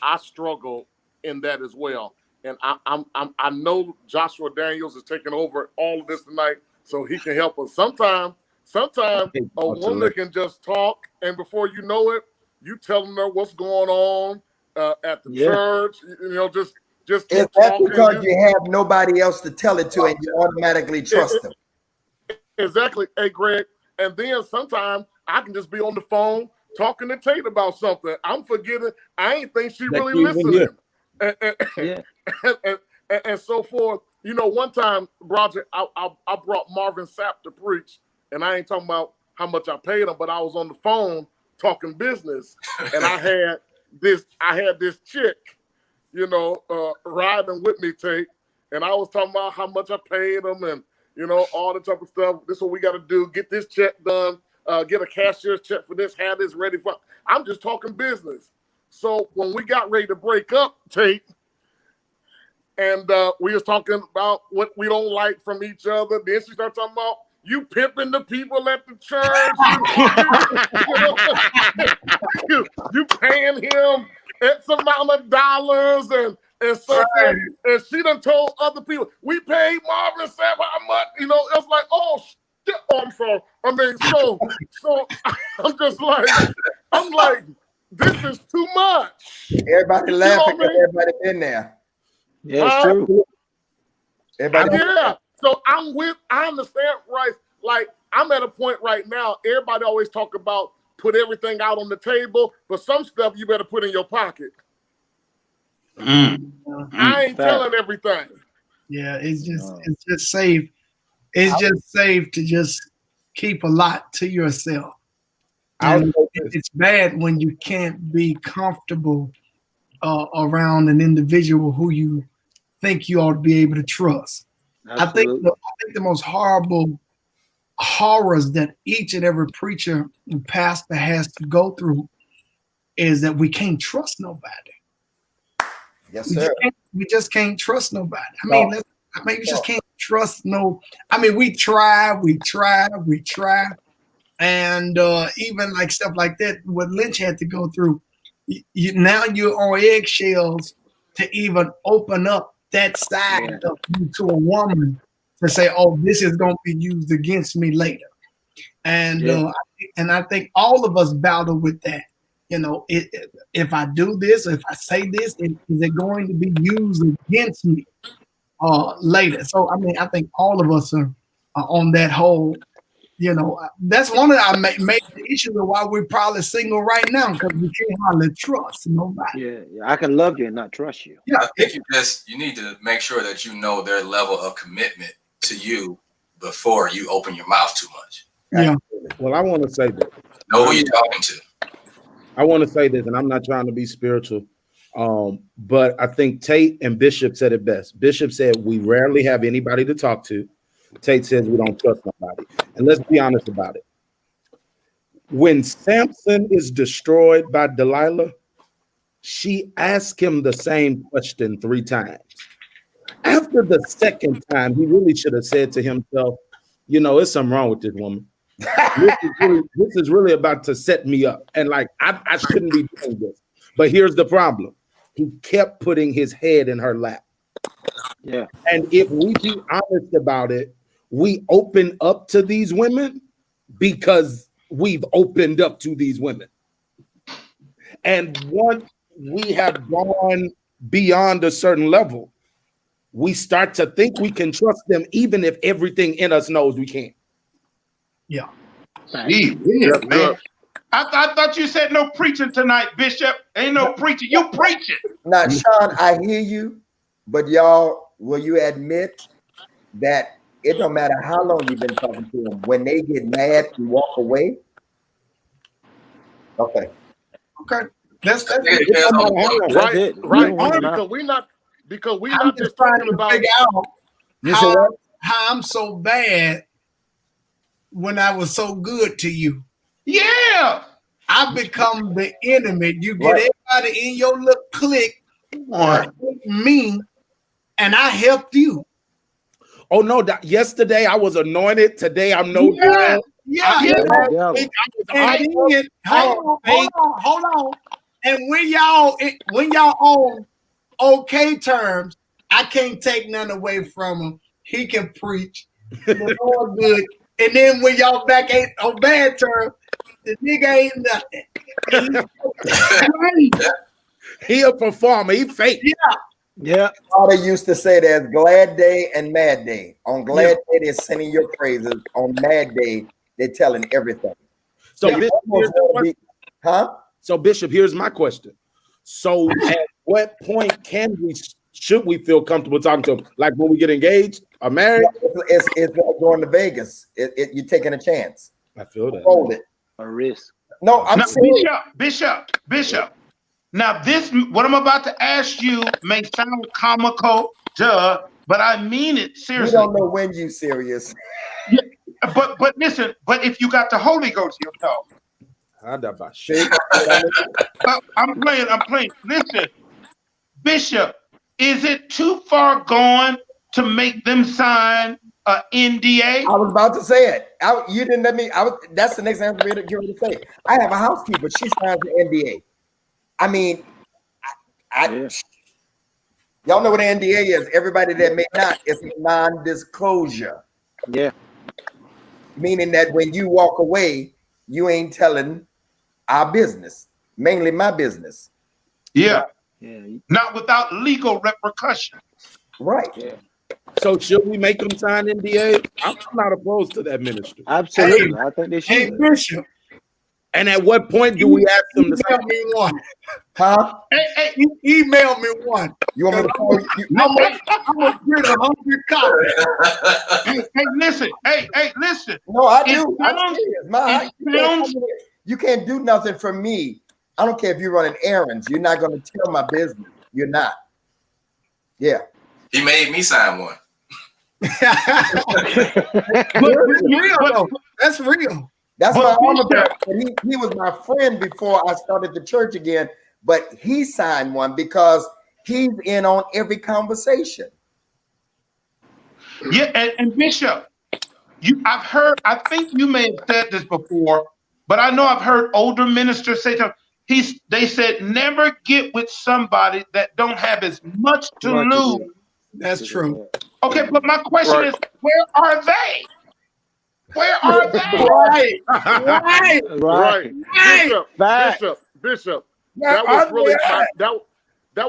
I struggle in that as well. And I know Joshua Daniels is taking over all of this tonight, so he can help us. Sometimes a woman can just talk, and before you know it, you telling her what's going on at the church. You know, just keep talking. Because you have nobody else to tell it to, and you automatically trust them. Exactly. Hey, Greg. And then sometimes I can just be on the phone talking to Tate about something. I'm forgetting. I ain't think she really listening. And so forth. You know, one time, Roger, I brought Marvin Sapp to preach, and I ain't talking about how much I paid him, but I was on the phone talking business, and I had this chick, you know, riding with me, Tate, and I was talking about how much I paid him, and you know, all the type of stuff. This is what we got to do. Get this check done. Get a cashier's check for this. Have this ready for. I'm just talking business. So when we got ready to break up, Tate, and we was talking about what we don't like from each other. Then she started talking about you pimping the people at the church. You paying him X amount of dollars and so forth. And she done told other people, we paid Marvin Sapp how much? You know, it's like, oh shit. Oh, I'm sorry. I mean, so I'm just like, this is too much. Everybody laughing because everybody been there. Yeah, it's true. Everybody So I understand, right? Like, I'm at a point right now, everybody always talk about put everything out on the table, but some stuff you better put in your pocket. I ain't telling everything. Yeah, it's just safe. It's just safe to just keep a lot to yourself. And it's bad when you can't be comfortable around an individual who you think you ought to be able to trust. I think the most horrible horrors that each and every preacher and pastor has to go through is that we can't trust nobody. Yes, sir. We just can't trust nobody. I mean, we just can't trust no. I mean, we try, and even like stuff like that, what Lynch had to go through. Now you're on eggshells to even open up that side of you to a woman to say, "Oh, this is going to be used against me later," and I think all of us battle with that. You know, if I do this, if I say this, is it going to be used against me later? So, I mean, I think all of us are on that whole, you know, that's one of our major issues of why we're probably single right now, because we can't hardly trust nobody. Yeah, I can love you and not trust you. Yeah, I think you need to make sure that you know their level of commitment to you before you open your mouth too much. Yeah. Well, I want to say that. Know who you're talking to. I want to say this, and I'm not trying to be spiritual, but I think Tate and Bishop said it best. Bishop said we rarely have anybody to talk to. Tate says we don't trust nobody. And let's be honest about it. When Samson is destroyed by Delilah, she asked him the same question 3 times. After the second time, he really should have said to himself, you know, there's something wrong with this woman. This is really about to set me up. And like, I shouldn't be doing this. But here's the problem. He kept putting his head in her lap. Yeah. And if we be honest about it, we open up to these women because we've opened up to these women. And once we have gone beyond a certain level, we start to think we can trust them, even if everything in us knows we can't. Yeah. Man. I thought you said no preaching tonight, Bishop. Ain't no preaching. You preaching. Now, Sean, I hear you, but y'all, will you admit that it don't matter how long you've been talking to them, when they get mad and walk away? Okay. That's Right. Because we're not just talking about how I'm so bad when I was so good to you. Yeah. I become the enemy. You get everybody in your little clique, me, and I helped you. Oh no! Yesterday I was anointed. Today I'm no good. Hold on. And when y'all on okay terms. I can't take none away from him. He can preach. The Lord good. And then when y'all back ain't on bad terms, the nigga ain't nothing. He a performer. He fake. Yeah. Father used to say there's glad day and mad day. On glad day, they're singing your praises. On mad day, they're telling everything. So, Yeah, So, Bishop, here's my question. So, at what point should we feel comfortable talking to him? Like when we get engaged or married? It's like going to Vegas. You're taking a chance. I feel that. Hold it. A risk. No, I'm saying Bishop. Now, what I'm about to ask you may sound comical, but I mean it seriously. We don't know when you serious. Yeah, but listen, but if you got the Holy Ghost, you'll know. I'm playing. Listen, Bishop, is it too far gone to make them sign an NDA? I was about to say it. You didn't let me. That's the next thing I'm going to say. I have a housekeeper. She signs the NDA. I mean, y'all know what an NDA is. Everybody that may not, it's a non-disclosure. Yeah. Meaning that when you walk away, you ain't telling our business, mainly my business. Yeah. Yeah. Not without legal repercussions. Right. Yeah. So should we make them sign NDA? I'm not opposed to that ministry. Absolutely. I think they should. Hey, Bishop. And at what point do we ask them to Email me one. Huh? Hey, email me one. You want me to call you? I'm gonna get 100 copies. Hey, listen. Hey, listen. No, I do. You can't do nothing for me. I don't care if you're running errands. You're not going to tell my business. You're not. Yeah. He made me sign one. That's real. That's my armor bearer. He was my friend before I started the church again, but he signed one because he's in on every conversation. Yeah, and Bishop, I think you may have said this before, but I know I've heard older ministers say to him, they said, never get with somebody that don't have as much to lose. That's true. Okay, but my question is, where are they? Where are they? Right. Bishop. That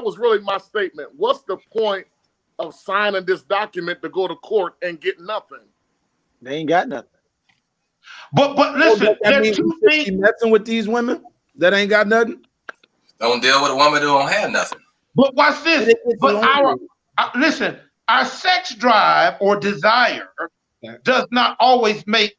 was really my statement. What's the point of signing this document to go to court and get nothing? They ain't got nothing. But listen, there's two things. Messing with these women that ain't got nothing. Don't deal with a woman who don't have nothing. But watch this. But listen, our sex drive or desire does not always make.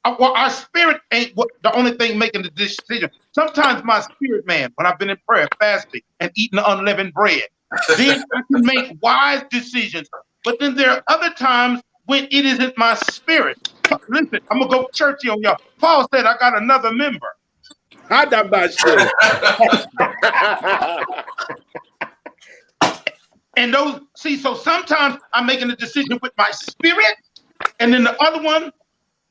Well, our spirit ain't the only thing making the decision. Sometimes my spirit man, when I've been in prayer, fasting, and eating the unleavened bread, then I can make wise decisions. But then there are other times when it isn't my spirit. Listen, I'm gonna go churchy on y'all. Paul said, "I got another member." I done about shit. And so sometimes I'm making a decision with my spirit, and then the other one,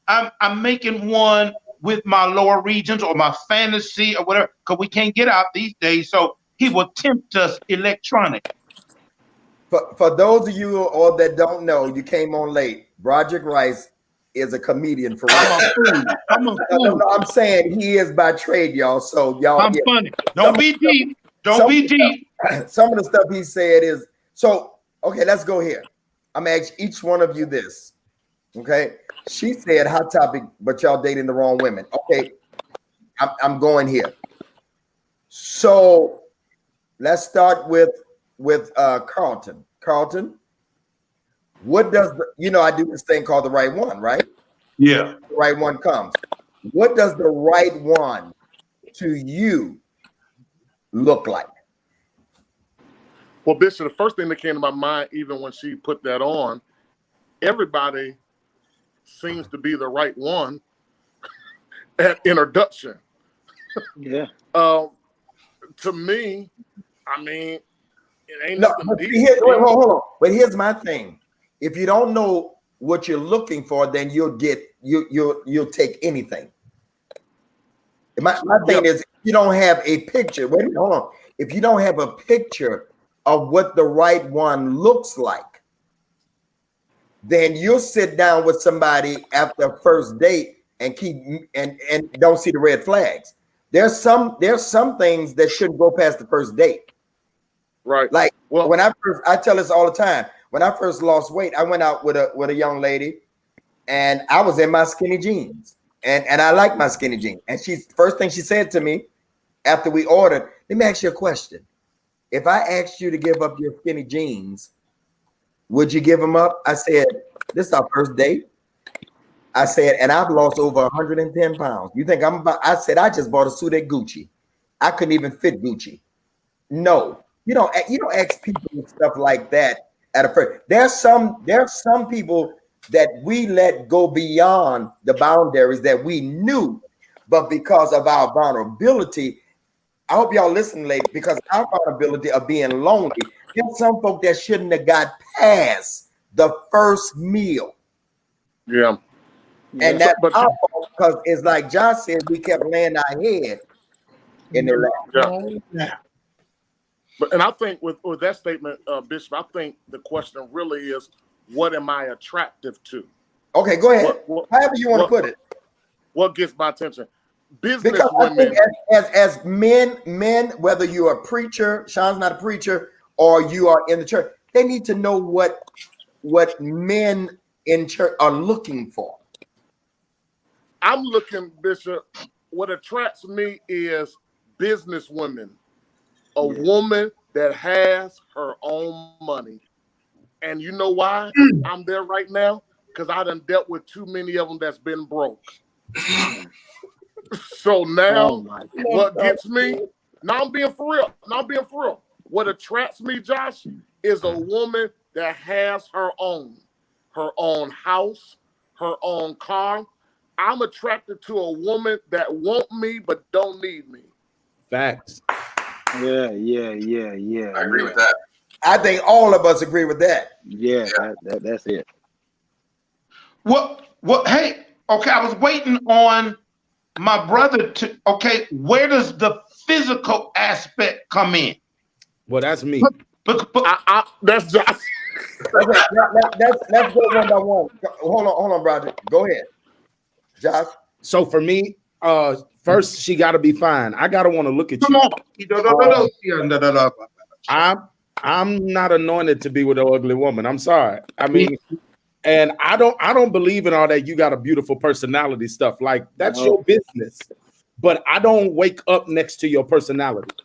I'm making one with my lower regions or my fantasy or whatever, because we can't get out these days. So he will tempt us electronically. For those of you all that don't know, you came on late. Broderick Rice is a comedian for real. I'm saying he is by trade, y'all. So y'all, I'm funny. Don't be deep. Don't be deep. Some of the stuff he said is so. Okay, let's go here. I'm gonna ask each one of you this. Okay, she said hot topic, but y'all dating the wrong women. Okay, I'm going here. So let's start with Carlton. Carlton, what does I do this thing called the right one, right? Yeah. The right one comes. What does the right one to you look like? Well, Bishop, the first thing that came to my mind, even when she put that on, everybody seems to be the right one at introduction. Yeah. To me, I mean, it ain't nothing deep. Hold on. But here's my thing. If you don't know what you're looking for, then you'll take anything. My thing is, if you don't have a picture, hold on. If you don't have a picture of what the right one looks like, then you'll sit down with somebody after a first date and don't see the red flags. There's some things that shouldn't go past the first date. Right. Like when I tell this all the time. When I first lost weight, I went out with a young lady, and I was in my skinny jeans, and I like my skinny jeans. And first thing she said to me after we ordered, let me ask you a question. If I asked you to give up your skinny jeans, would you give them up? I said, this is our first date. I said, and I've lost over 110 pounds. You think I said, I just bought a suit at Gucci. I couldn't even fit Gucci. No, you don't ask people stuff like that at a first. There's some people that we let go beyond the boundaries that we knew, but because of our vulnerability, I hope y'all listen, ladies, because of our vulnerability of being lonely, there's some folk that shouldn't have got past the first meal. Yeah. And that's our fault, because it's like Josh said, we kept laying our head in their lap. Yeah. And I think with that statement, Bishop, I think the question really is, what am I attractive to? Okay, go ahead. However you want to put it. What gets my attention? Business Because women. I think as men, whether you're a preacher, Sean's not a preacher, or you are in the church, they need to know what men in church are looking for. I'm looking, Bishop, what attracts me is business women. A woman that has her own money. And you know why I'm there right now? Because I done dealt with too many of them that's been broke. So now, what gets me? Now I'm being for real. What attracts me, Josh, is a woman that has her own house, her own car. I'm attracted to a woman that want me but don't need me. Facts. Yeah. I agree with that. I think all of us agree with that. Yeah. That's it. What? Hey, okay. I was waiting on my brother to. Okay, where does the physical aspect come in? Well, that's me. But That's Josh. Okay, let's go one by one. Hold on, Roger. Go ahead, Josh. So for me, first she got to be fine. I gotta want to look at come you. on. I'm not anointed to be with an ugly woman. I'm sorry. I mean, and I don't believe in all that. You got a beautiful personality stuff. Like that's your business. But I don't wake up next to your personality.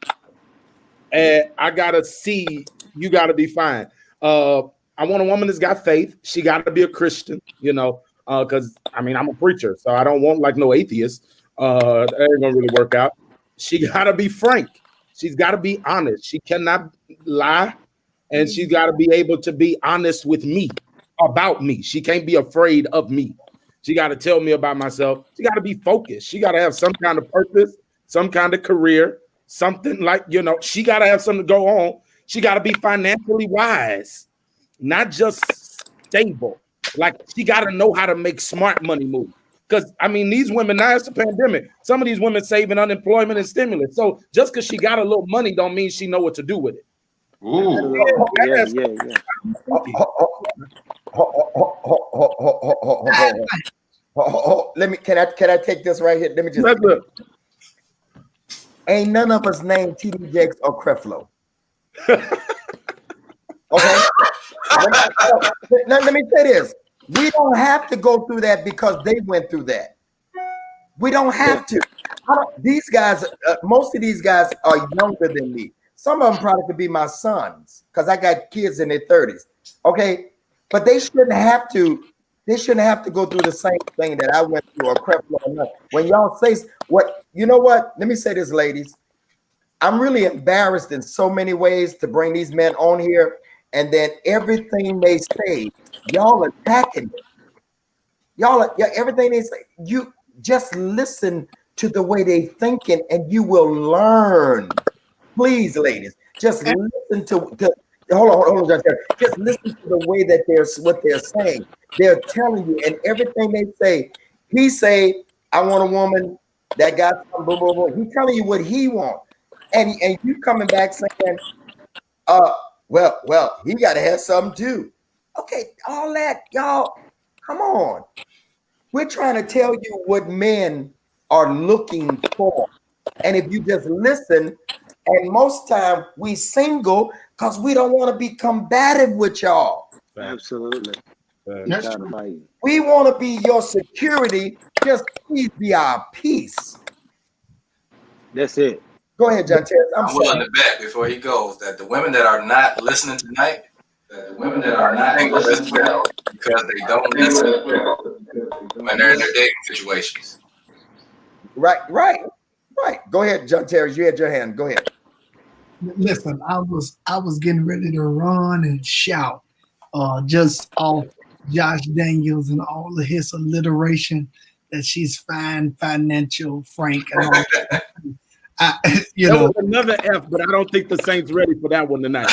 And I gotta see you gotta be fine. I want a woman that's got faith. She got to be a Christian, because I mean I'm a preacher, so I don't want like no atheist. That ain't gonna really work out. She got to be frank. She's got to be honest. She cannot lie, and she's got to be able to be honest with me about me. She can't be afraid of me. She got to tell me about myself. She got to be focused. She got to have some kind of purpose, some kind of career, something like she got to have something to go on. She got to be financially wise, not just stable. Like she got to know how to make smart money moves. Because I mean, these women, now it's a pandemic. Some of these women saving unemployment and stimulus. So just because she got a little money don't mean she know what to do with it. Ooh. Let me. Can I take this right here? Let me just. Ain't none of us named TD Jakes or Creflo. Okay. Let me say this. We don't have to go through that because they went through that. We don't have to. These guys, most of these guys are younger than me. Some of them probably could be my sons because I got kids in their 30s. Okay, but they shouldn't have to. They shouldn't have to go through the same thing that I went through or Creflo. When y'all say what, you know what? Let me say this, ladies. I'm really embarrassed in so many ways to bring these men on here, and then everything they say, y'all attacking them. Everything they say, you just listen to the way they thinking, and you will learn. Please, ladies, just listen to hold on, John Terry. Just listen to the way that what they're saying. They're telling you, and everything they say, he say, I want a woman that got some boom. He's telling you what he wants. And you coming back saying, Well, he got to have something too. Okay, all that, y'all, come on. We're trying to tell you what men are looking for. And if you just listen, and most time we single because we don't want to be combative with y'all. Absolutely. That's true. We want to be your security. Just please be our peace. That's it. Go ahead, John Terry. I'm willing to bet before he goes that the women that are not listening tonight, that the women that are not single as well, because they don't listen when they're in their dating situations. Right. Go ahead, John Terry. You had your hand. Go ahead. Listen, I was getting ready to run and shout, just off Josh Daniels and all of his alliteration that she's fine, financial, frank, and all. You know, was another F, but I don't think the Saints ready for that one tonight.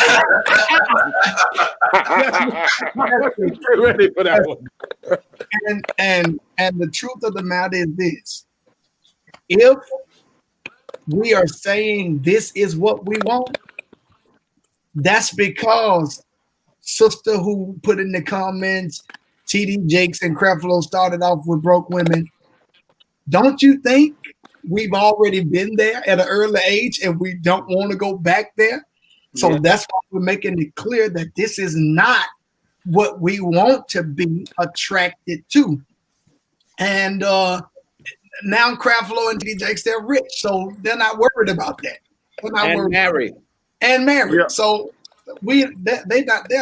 Ready for that one. And the truth of the matter is this: if we are saying this is what we want, that's because sister who put in the comments, TD Jakes and Creflo started off with broke women. Don't you think we've already been there at an early age and we don't want to go back there? So that's why we're making it clear that this is not what we want to be attracted to. And now Creflo and TD Jakes, they're rich, so they're not worried about that. They're not worried. Married. And married. Yeah. So they're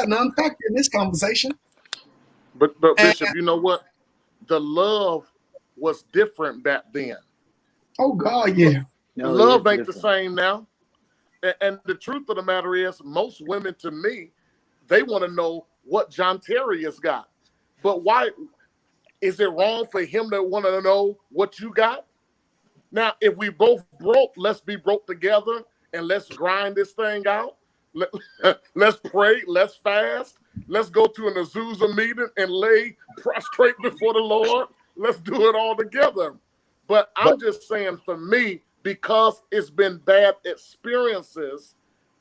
non-factor in this conversation. But Bishop, you know what? The love was different back then. Oh God, yeah. No, love ain't the same now. And the truth of the matter is, most women, to me, they want to know what John Terry has got. But why is it wrong for him to want to know what you got? Now, if we both broke, let's be broke together and let's grind this thing out. Let's pray, let's fast, let's go to an Azusa meeting and lay prostrate before the Lord. Let's do it all together. But I'm just saying, for me, because it's been bad experiences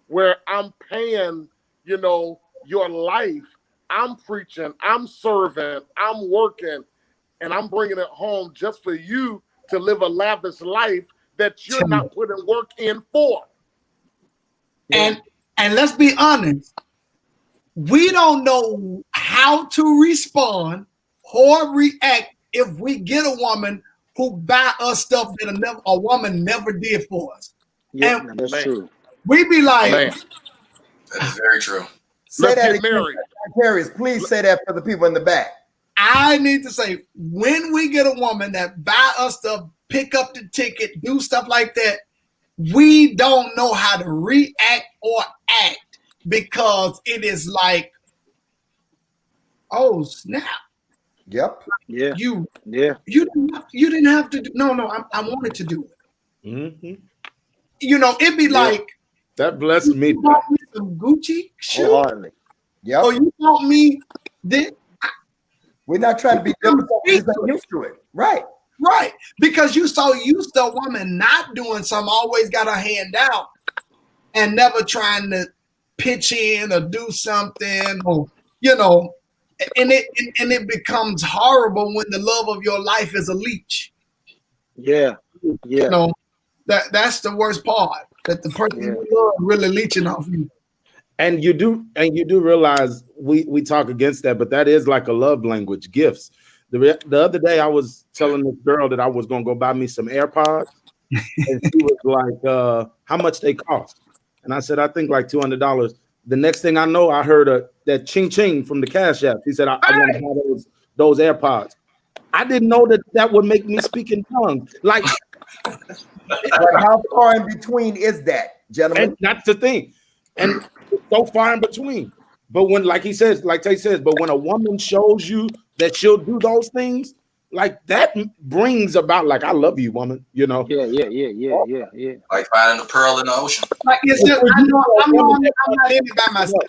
where I'm paying, your life, I'm preaching, I'm serving, I'm working, and I'm bringing it home just for you to live a lavish life that you're not putting work in for. And let's be honest, we don't know how to respond or react if we get a woman who buy us stuff that a woman never did for us. Yeah, and that's true. We be like, that is very true. Say that again, Terry. Please say that for the people in the back. I need to say, when we get a woman that buy us stuff, pick up the ticket, do stuff like that, we don't know how to react or act because it is like, oh snap. Yep. Yeah. You didn't have to do. No, I wanted to do it. Mm-hmm. It'd be like that blessed me. You bought me some Gucci shoes. Hardly. Yep. Oh, you bought me this. We're not trying to be difficult. We're just used to it. Right. Right. Because you so used to a woman not doing something, always got her hand out and never trying to pitch in or do something or, and it becomes horrible when the love of your life is a leech. Yeah. Yeah. That's the worst part, that the person you love really leeching off you. And you do realize we talk against that, but that is like a love language, gifts. The other day I was telling this girl that I was gonna go buy me some AirPods, and she was like, how much they cost? And I said, I think like $200. The next thing I know, I heard that ching ching from the Cash App. He said, I want to buy those AirPods. I didn't know that would make me speak in tongues. Like how far in between is that, gentlemen? And that's the thing. And it's so far in between. But when, like Tay says, but when a woman shows you that she'll do those things, like that brings about, like, I love you, woman, Yeah. Like finding a pearl in the ocean. Like it's just, I'm not in it by myself.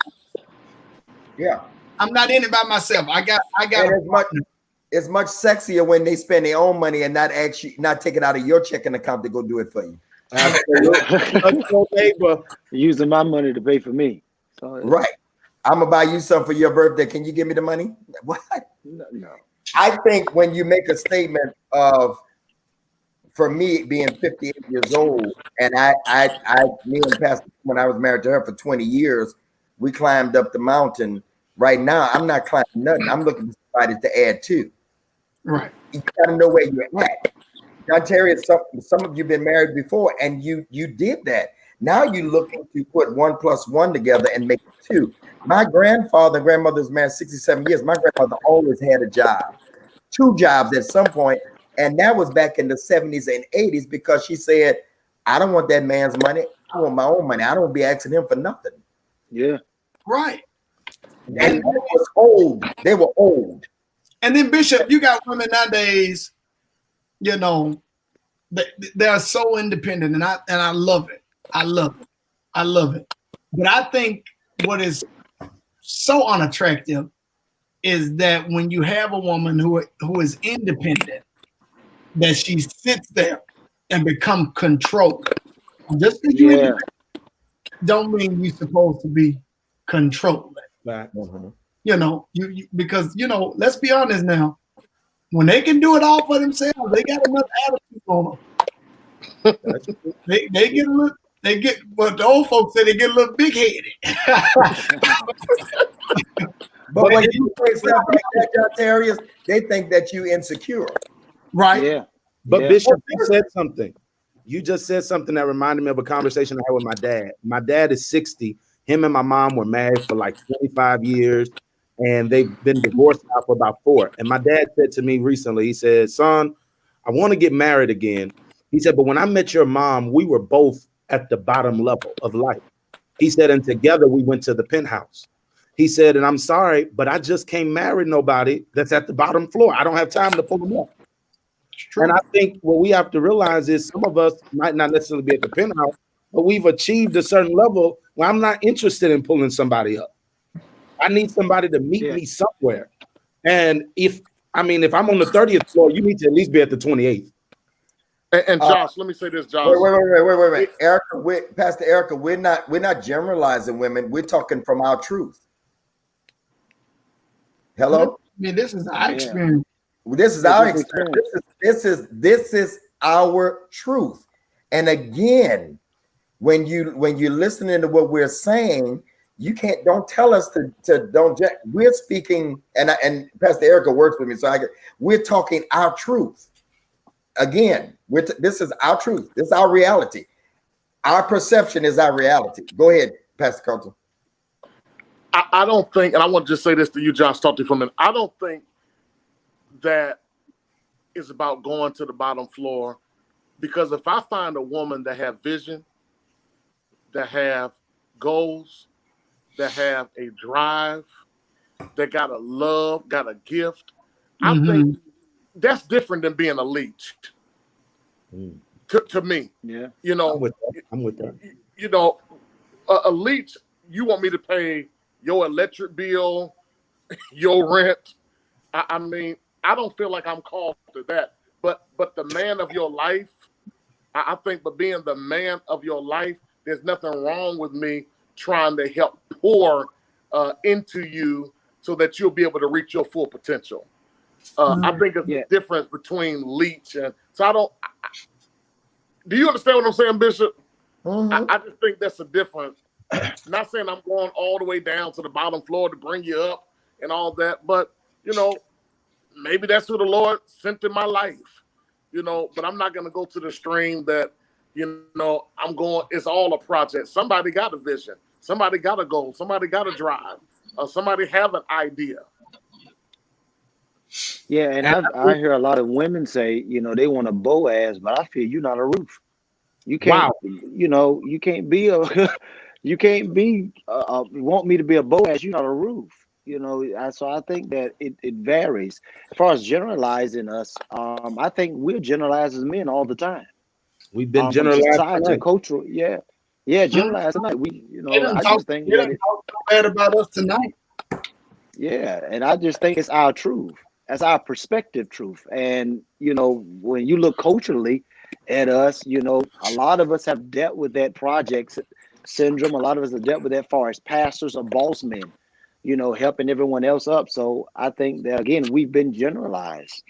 Yeah. I'm not in it by myself. I got it's much sexier when they spend their own money and not take it out of your checking account to go do it for you. Using my money to pay for me. So Right. I'm gonna buy you something for your birthday. Can you give me the money? What? no. I think when you make a statement of, for me being 58 years old, and me and Pastor, when I was married to her for 20 years, we climbed up the mountain. Right now, I'm not climbing nothing. I'm looking for somebody to add to. Right. You gotta know where you're at. John Terry, some of you been married before, and you did that. Now you're looking to put 1 + 1 together and make it 2. My grandfather and grandmother was married 67 years. My grandmother always had a job, 2 jobs at some point, and that was back in the 70s and 80s because she said, "I don't want that man's money. I want my own money. I don't be asking him for nothing." Yeah. Right. And that was old. They were old. And then Bishop, you got women nowadays, you know, they are so independent, and I love it. I love it. I love it. But I think what is so unattractive is that when you have a woman who is independent, that she sits there and become controlled. Just because you independent don't mean you're supposed to be controlled. Right. You know, you because let's be honest now. When they can do it all for themselves, they got enough attitude on them. They get a little. They get what the old folks say. They get a little big headed. But when you say stuff like that, John Terry, they think that you insecure. Right. Yeah. But Bishop, you said something. You just said something that reminded me of a conversation I had with my dad. My dad is 60. Him and my mom were married for like 25 years, and they've been divorced now for about 4. And my dad said to me recently, he said, "Son, I want to get married again." He said, "But when I met your mom, we were both at the bottom level of life." He said, "And together we went to the penthouse." He said, "And I'm sorry, but I just can't marry nobody that's at the bottom floor. I don't have time to pull them up." And I think what we have to realize is some of us might not necessarily be at the penthouse, but we've achieved a certain level where I'm not interested in pulling somebody up. I need somebody to meet me somewhere. And if I'm on the 30th floor, you need to at least be at the 28th. And Josh, let me say this, Josh. Wait. Erica, Pastor Erica, we're not generalizing women. We're talking from our truth. Hello? I mean, this is our experience. This is our experience. This is our truth. And again, when you're listening to what we're saying, you don't tell us to don't. We're speaking, and Pastor Erica works with me, so we're talking our truth. Again, this is our truth. This is our reality. Our perception is our reality. Go ahead, Pastor Carlton. I don't think, and I want to just say this to you, Josh, talk to you for a minute. I don't think that is about going to the bottom floor, because if I find a woman that have vision, that have goals, that have a drive, that got a love, got a gift, I think that's different than being a leech. To me, I'm with that. A leech, you want me to pay your electric bill, your rent. I mean, I don't feel like I'm called to that. But the man of your life, I think, but being the man of your life, there's nothing wrong with me trying to help pour into you so that you'll be able to reach your full potential. I think it's the difference between leech and so I don't. Do you understand what I'm saying, Bishop? I just think that's a difference. Not saying I'm going all the way down to the bottom floor to bring you up and all that, but maybe that's who the Lord sent in my life. But I'm not going to go to the stream that I'm going. It's all a project. Somebody got a vision. Somebody got a goal. Somebody got a drive. Somebody have an idea. Yeah, and I hear a lot of women say, they want a Boaz, but I feel you're not a roof. You can't, you can't be you can't be, want me to be a Boaz, you're not a roof. So I think that it varies. As far as generalizing us, I think we're generalized as men all the time. We've been generalized society, cultural, generalized tonight. I just think they don't talk so bad about us tonight. Yeah, and I just think it's our truth. That's our perspective truth. And, when you look culturally at us, a lot of us have dealt with that projects syndrome. A lot of us have dealt with that, far as pastors or boss men, helping everyone else up. So I think that, again, we've been generalized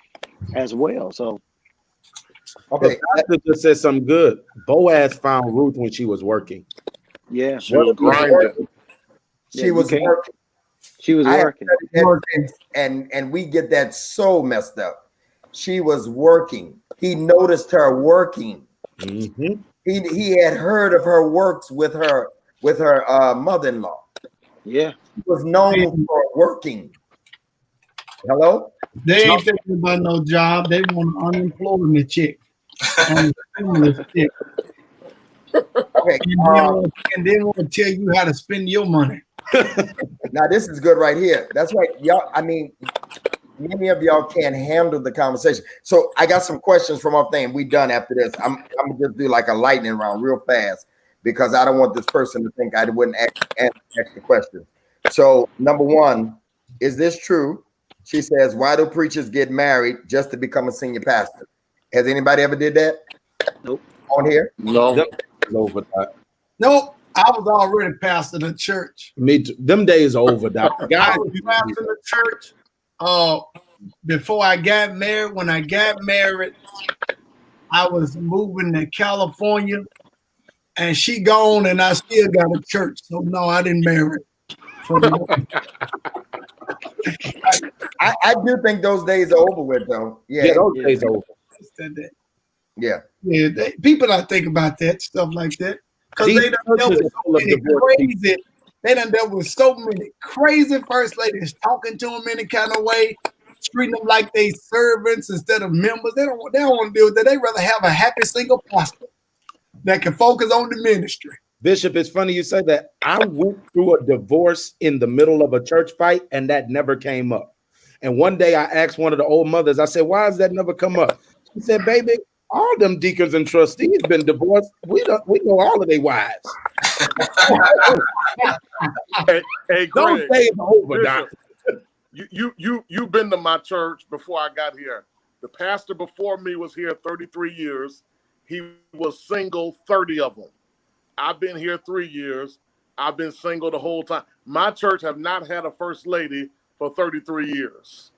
as well. So Okay. The pastor just said something good. Boaz found Ruth when she was working. yeah, She was grinding. She was can't- working. she was I have working. studied that, and we get that so messed up. She was working. He noticed her working. Mm-hmm. He had heard of her works with her mother-in-law. Yeah. She was known for working. Hello? They ain't thinking about no job. They want unemployment check. Stimulus check. Okay. And they want to tell you how to spend your money. Now this is good right here. That's right, y'all. I mean, many of y'all can't handle the conversation. So I got some questions from off thing. We done after this. I'm gonna just do like a lightning round real fast because I don't want this person to think I wouldn't ask the question. So number one, is this true? She says, why do preachers get married just to become a senior pastor? Has anybody ever did that? Nope. On here? No. Over that. Nope. I was already pastor of the church. Me too. Them days are over, Doc. I Guys, was pastor of the church before I got married. When I got married, I was moving to California, and she gone, and I still got a church. So no, I didn't marry. I do think those days are over with, though. yeah, those days are over. Yeah. People don't think about that stuff like that because These they done dealt churches with are full so of many divorced crazy. They done dealt with so many crazy first ladies talking to them any kind of way, treating them like they servants instead of members. They don't want to deal with that. They rather have a happy single pastor that can focus on the ministry. Bishop, it's funny you say that. I went through a divorce in the middle of a church fight, and that never came up. And one day I asked one of the old mothers, I said, why has that never come up? She said, baby, all them deacons and trustees been divorced. We know all of their wives. Hey, Those Greg, days are over, Bishop, Doc. you've been to my church before I got here. The pastor before me was here 33 years. He was single 30 of them. I've been here 3 years. I've been single the whole time. My church have not had a first lady for 33 years.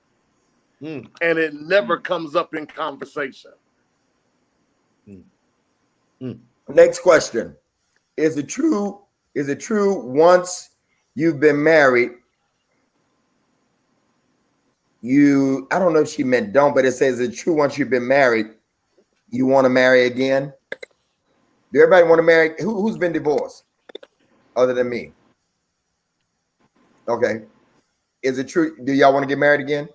And it never comes up in conversation. Next question. Is it true once you've been married, I don't know if she meant don't, but it says it's true once you've been married, you want to marry again? Do everybody want to marry? Who's been divorced other than me? Okay. Is it true? Do y'all want to get married again?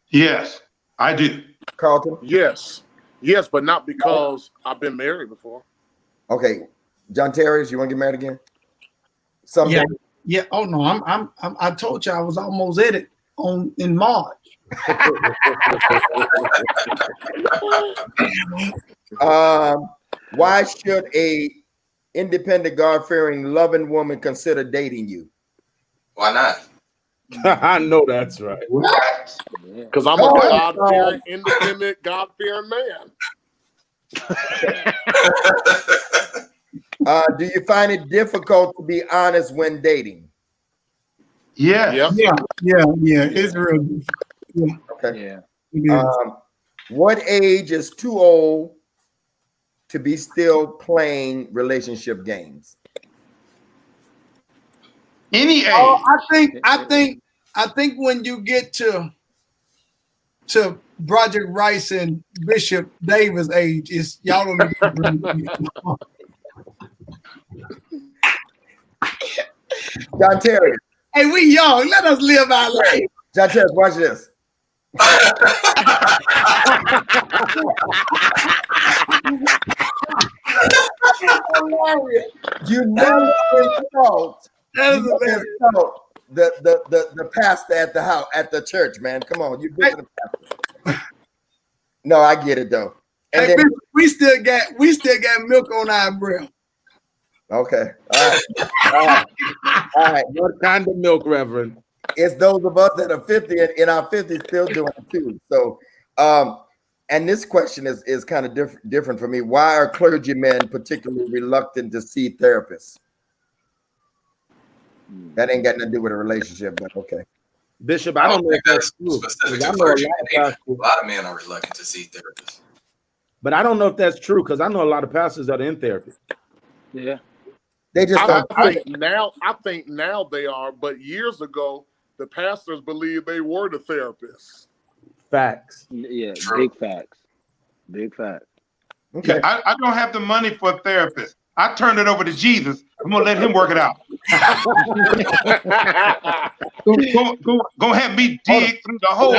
Yes, I do. Carlton? Yes, but not because I've been married before. Okay. John Terriers, you want to get married again? Someday? Yeah. Oh no, I told you I was almost at it in March. Why should a independent, God-fearing, loving woman consider dating you? Why not? I know that's right. Because I'm a God-fearing, independent, God-fearing man. Do you find it difficult to be honest when dating? Yeah. Yeah. It's real difficult. Yeah. Okay. Yeah. What age is too old to be still playing relationship games? Any age. I think when you get to Broderick Rice and Bishop Davis' age, it's y'all don't. John Terry. Hey, we young. Let us live our life. John Terry, watch this. You never thought the pastor at the house at the church, man. Come on, you been to the pastor. No, I get it though. And hey, then, we still got milk on our breath. okay. All right. What kind of milk, Reverend? It's those of us that are 50 and in our 50s still doing it too. So and this question is kind of different for me. Why are clergymen particularly reluctant to see therapists? That ain't got nothing to do with a relationship, but okay. Bishop, I don't know if that's true. specific 'Cause I to know a clergy. lot of A pastors, lot of men are reluctant to see therapists. but I don't know if that's true because I know a lot of pastors that are in therapy. Yeah. They just don't. I think now they are, but years ago, the pastors believed they were the therapists. Facts. Yeah. True. Big facts. Big facts. Okay. Yeah, I don't have the money for a therapist. I turned it over to Jesus. I'm gonna let him work it out. Gonna have me dig through the whole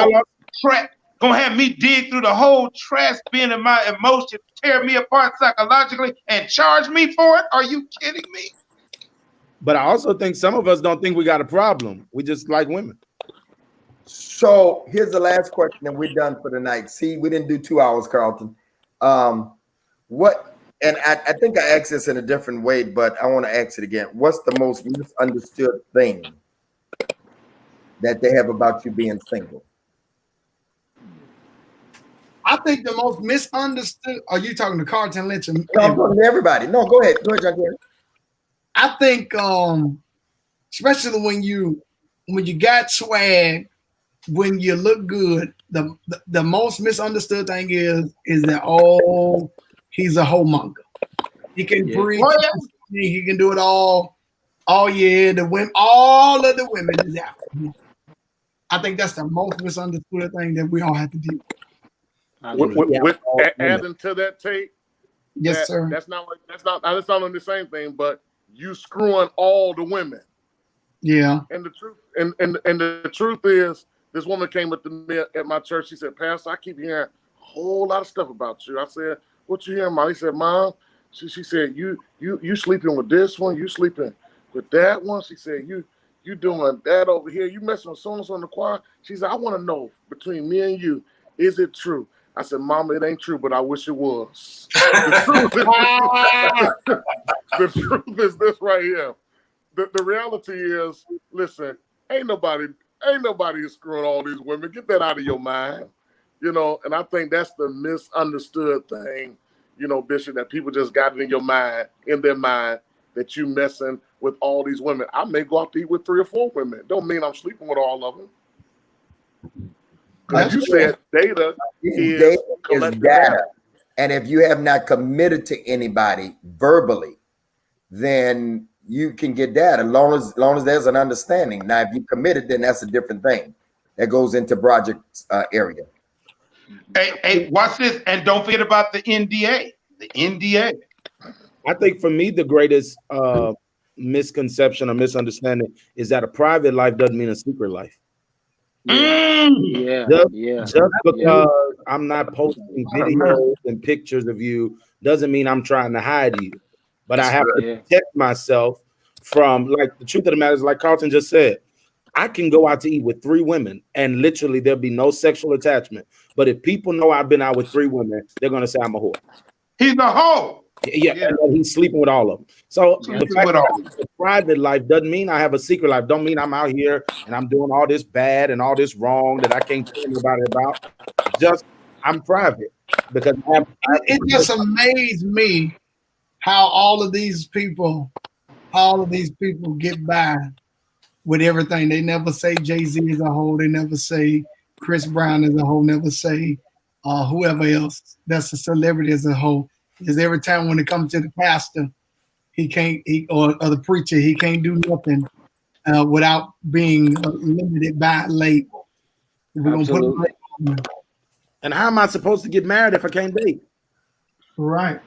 trash. Gonna have me dig through the whole trash bin of my emotions, tear me apart psychologically, and charge me for it? Are you kidding me? But I also think some of us don't think we got a problem. We just like women. So here's the last question, and we're done for the night. See, we didn't do 2 hours, Carlton. What? And I think I asked this in a different way, but I want to ask it again. What's the most misunderstood thing that they have about you being single? I think the most misunderstood. Are you talking to Carlton Lynch? No, I'm talking to everybody. No, go ahead. Go ahead, John Terry. I think, especially when you got swag, when you look good, the most misunderstood thing is that he's a homemonger. He can preach. He can do it all. Oh yeah, all of the women is after him. I think that's the most misunderstood thing that we all have to deal with. Adding to that, Tate. Yes, sir. That's not only the same thing, but you screwing all the women. Yeah. And the truth, and the truth is, this woman came up to me at my church. She said, "Pastor, I keep hearing a whole lot of stuff about you." I said, "What you hearing, Mom?" He said, "Mom," she said, you sleeping with this one, you sleeping with that one." She said, you doing that over here, you messing with so-and-so in the choir. She said, "I want to know, between me and you, is it true?" I said, "Mama, it ain't true, but I wish it was." The truth is this right here. The reality is, listen, ain't nobody is screwing all these women. Get that out of your mind. And I think that's the misunderstood thing, Bishop, that people just got it in their mind that you messing with all these women. I may go out to eat with 3 or 4 women. Don't mean I'm sleeping with all of them. Because you said data is data. And if you have not committed to anybody verbally, then you can get data, as long as there's an understanding. Now, if you committed, then that's a different thing. That goes into project area. Hey, watch this, and don't forget about the NDA. The NDA. I think for me, the greatest misconception or misunderstanding is that a private life doesn't mean a secret life. Just because I'm not posting videos and pictures of you doesn't mean I'm trying to hide you. But I have to protect myself from, like, the truth of the matter is, like Carlton just said, I can go out to eat with 3 women and literally there'll be no sexual attachment. But if people know I've been out with 3 women, they're going to say I'm a whore. He's a hoe. Yeah. And he's sleeping with all of them. So the fact that a private life doesn't mean I have a secret life. Don't mean I'm out here and I'm doing all this bad and all this wrong that I can't tell anybody about. Just I'm private because it just amazed me how all of these people get by with everything. They never say Jay-Z is a whole. They never say Chris Brown is a whole. Never say whoever else that's a celebrity as a whole. Because every time when it comes to the pastor, or the preacher, he can't do nothing without being limited by a label. Absolutely. And how am I supposed to get married if I can't date? Right.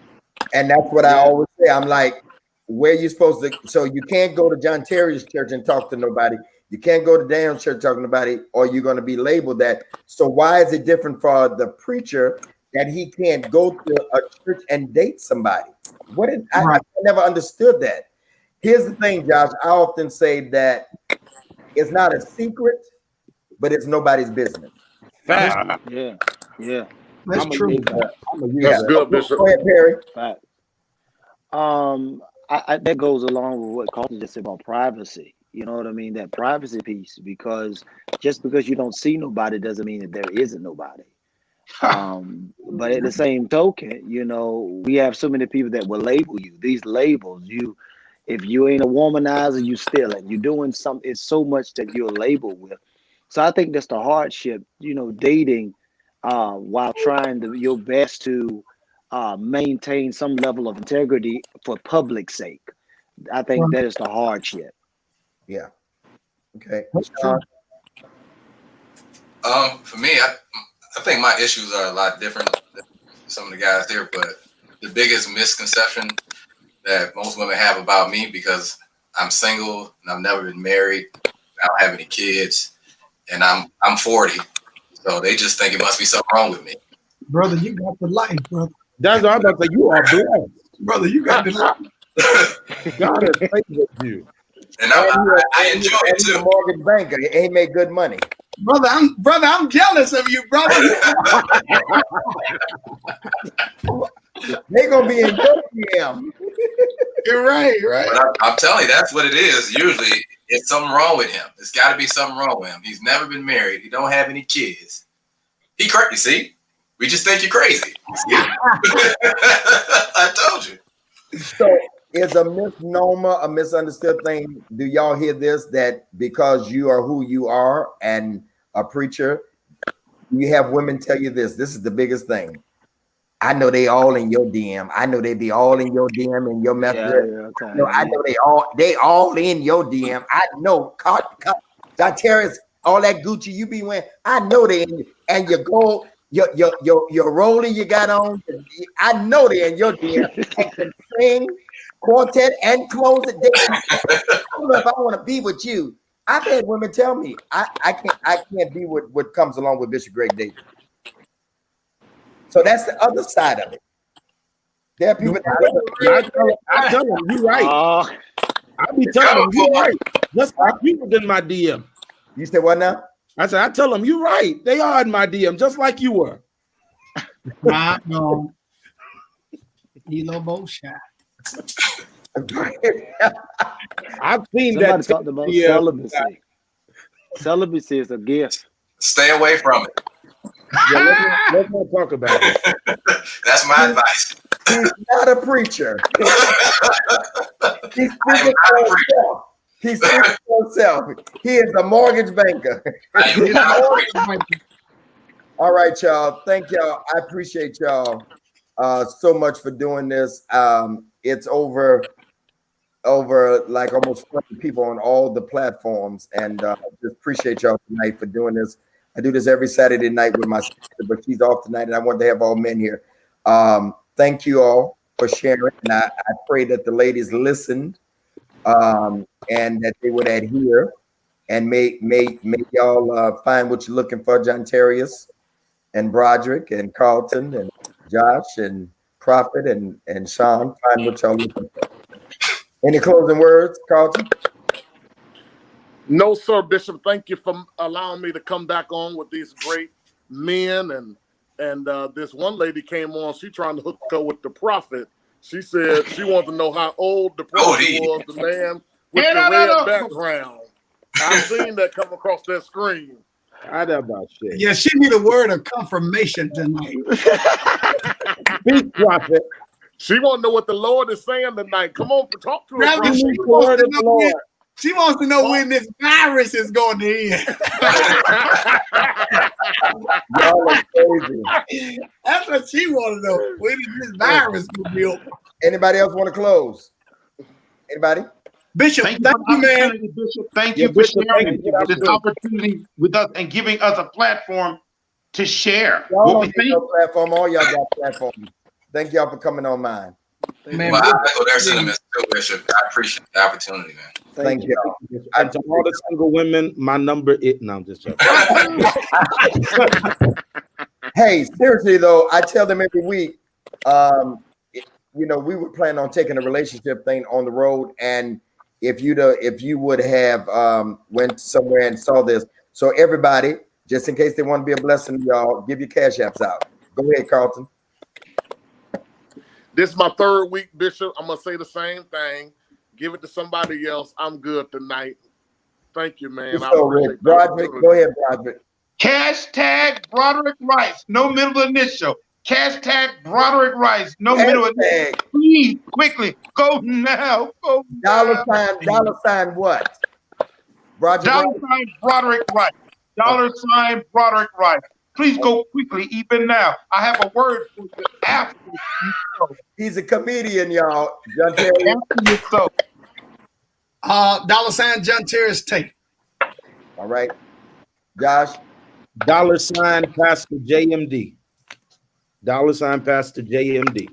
And that's what I always say. I'm like, where you supposed to? So you can't go to John Terry's church and talk to nobody. You can't go to Daniel's church talking to nobody, or you're going to be labeled that. So why is it different for the preacher that he can't go to a church and date somebody? I never understood that. Here's the thing, Josh. I often say that it's not a secret, but it's nobody's business. Yeah. That's true. That's good, Bishop. Go ahead, Perry. Fact. That goes along with what Carlton just said about privacy. You know what I mean? That privacy piece, because just because you don't see nobody doesn't mean that there isn't nobody. But at the same token, we have so many people that will label you. These labels, If you ain't a womanizer, you stealing. You're doing something. It's so much that you're labeled with. So I think that's the hardship, dating while trying your best to maintain some level of integrity for public sake. I think that is the hardship. Yeah. Okay. For me, I think my issues are a lot different than some of the guys here, but the biggest misconception that most women have about me, because I'm single and I've never been married, I don't have any kids, and I'm 40, so they just think it must be something wrong with me. Brother, you got the life, brother. That's what I'm about to say. You are blessed. Brother, you got the life. God has favored you. And I enjoy it He's a too. mortgage banker. He made good money. Brother, I'm jealous of you, brother. They're gonna be in your DM. You're right. But I'm telling you, that's what it is. Usually, it's something wrong with him. There's got to be something wrong with him. He's never been married. He don't have any kids. He crazy. See, we just think you're crazy. I told you. So, is a misnomer a misunderstood thing? Do y'all hear this? That because you are who you are and a preacher, you have women tell you this. This is the biggest thing. I know they all in your DM. I know they be all in your DM and your message. Okay. No, I know they all in your DM. I know Terrence, all that Gucci you be wearing. I know they in, and your gold, your roller you got on. I know they in your DM. And can sing quartet and close it. I don't know if I want to be with you. I've had women tell me I can't be with what comes along with Bishop Greg Davis. So that's the other side of it. There are people I tell them you right. I be telling them you right. Just like you was in my DM. You said what now? I said I tell them you right. They are in my DM, just like you were. No. Elo Bo shot. I've seen Somebody that. talked about celibacy. Celibacy is a gift. Stay away from it. Yeah, let's not talk about it. That's my advice. He's not a preacher. He's speaking for himself. He's speaking for himself. He is a mortgage banker. All right, y'all. Thank y'all. I appreciate y'all so much for doing this. It's over like almost 20 people on all the platforms, and just appreciate y'all tonight for doing this. I do this every Saturday night with my sister, but she's off tonight, and I want to have all men here. Thank you all for sharing, and I pray that the ladies listened and that they would adhere, and may y'all find what you're looking for, John Terrius and Broderick and Carlton and Josh and Prophet and Sean. Find what y'all looking for. Any closing words, Carlton? No, sir, Bishop. Thank you for allowing me to come back on with these great men. And this one lady came on. She trying to hook up with the prophet. She said she wanted to know how old the prophet was, the man with the red background. I've seen that come across that screen. I know about shit. Yeah, she need a word of confirmation tonight. Speak, prophet. She want to know what the Lord is saying tonight. Come on, talk to her. She wants to know when this virus is going to end. Y'all are crazy. That's what she want to know. When is this virus going to be over? Anybody else want to close? Anybody? Bishop, thank you, man. Bishop, thank you for sharing this opportunity with us and giving us a platform to share what we think. Platform, all y'all got platforms. Thank y'all for coming on mine. Man, well, I echo their sentiments too, Bishop. I appreciate the opportunity, man. Thank you. And to all the single women, my number is no, I'm just joking. Hey, seriously though, I tell them every week, we were planning on taking a relationship thing on the road, and if you would have went somewhere and saw this. So everybody, just in case they want to be a blessing to y'all, give your cash apps out. Go ahead, Carlton. This is my third week, Bishop. I'm going to say the same thing. Give it to somebody else. I'm good tonight. Thank you, man. Broderick, go ahead, Broderick. #Broderick Rice. No middle initial. Hashtag Broderick Rice. No middle. Hashtag Please, quickly, go now. Go now. dollar sign what? Roger Dollar Rice? sign Broderick Rice. Dollar sign Broderick Rice. Please go quickly, even now. I have a word for you after you go. He's a comedian, y'all. John Terry. After you go. Dollar sign John Terry's Tate. All right. Josh. Dollar sign Pastor JMD. Dollar sign Pastor JMD.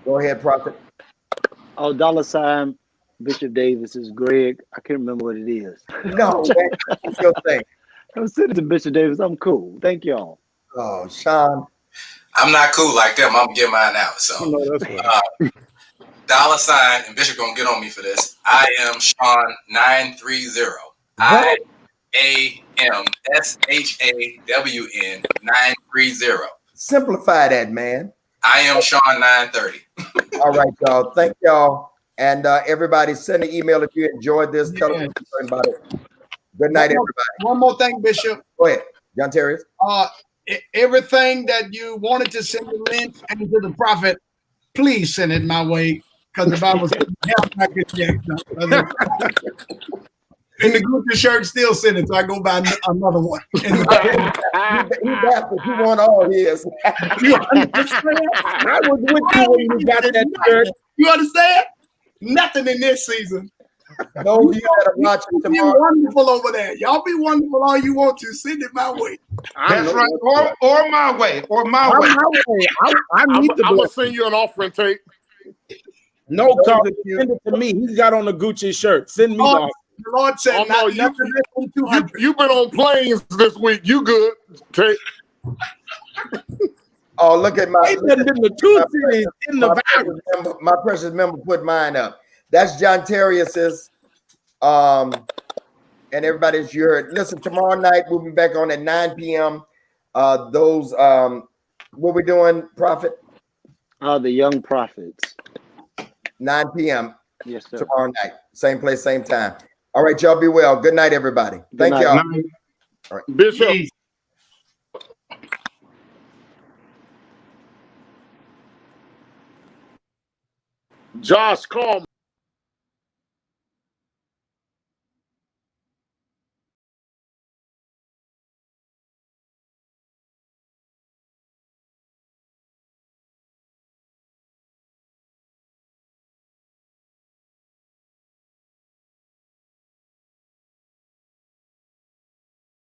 Go ahead, Prophet. Oh, dollar sign Bishop Davis is Greg. I can't remember what it is. No, man, what's your thing? I'm sending to Bishop Davis. I'm cool. Thank y'all. Oh, Sean. I'm not cool like them. I'm gonna get mine out. So That's right. dollar sign, and Bishop gonna get on me for this. I am Sean 930. What? IAMSHAWN 930. Simplify that, man. I am Sean 930. All right, y'all. Thank y'all. And everybody, send an email if you enjoyed this. Tell us about it. Good night, everybody. One more thing, Bishop. Go ahead, John Terry. Everything that you wanted to send to Lynch and to the prophet, please send it my way, because the Bible says, and the Gucci shirt still send it, so I go buy another one. He got what you want all his. You understand? I was with you when you got that shirt. You understand? Nothing in this season. Those of you that are watching Be tomorrow. wonderful over there. Y'all be wonderful all you want to. Send it my way. That's right. Or my way. Or my way. I need I'm gonna send you an offering, Tate. No, Carl, send it to me. He's got on a Gucci shirt. Send me the offering. The Lord said, Oh, no, nothing less than 200. You've been on planes this week. You good, Tate? Oh, look at my. They've been the two cities in the valley. My precious member put mine up. That's John Terrius's. And everybody's you heard. Listen, tomorrow night we'll be back on at 9 p.m. What we doing, Prophet? The Young Prophets. 9 p.m. Yes, sir. tomorrow night. Same place, same time. All right, y'all be well. Good night, everybody. Thank night. y'all. All right. Bishop. Josh, call me.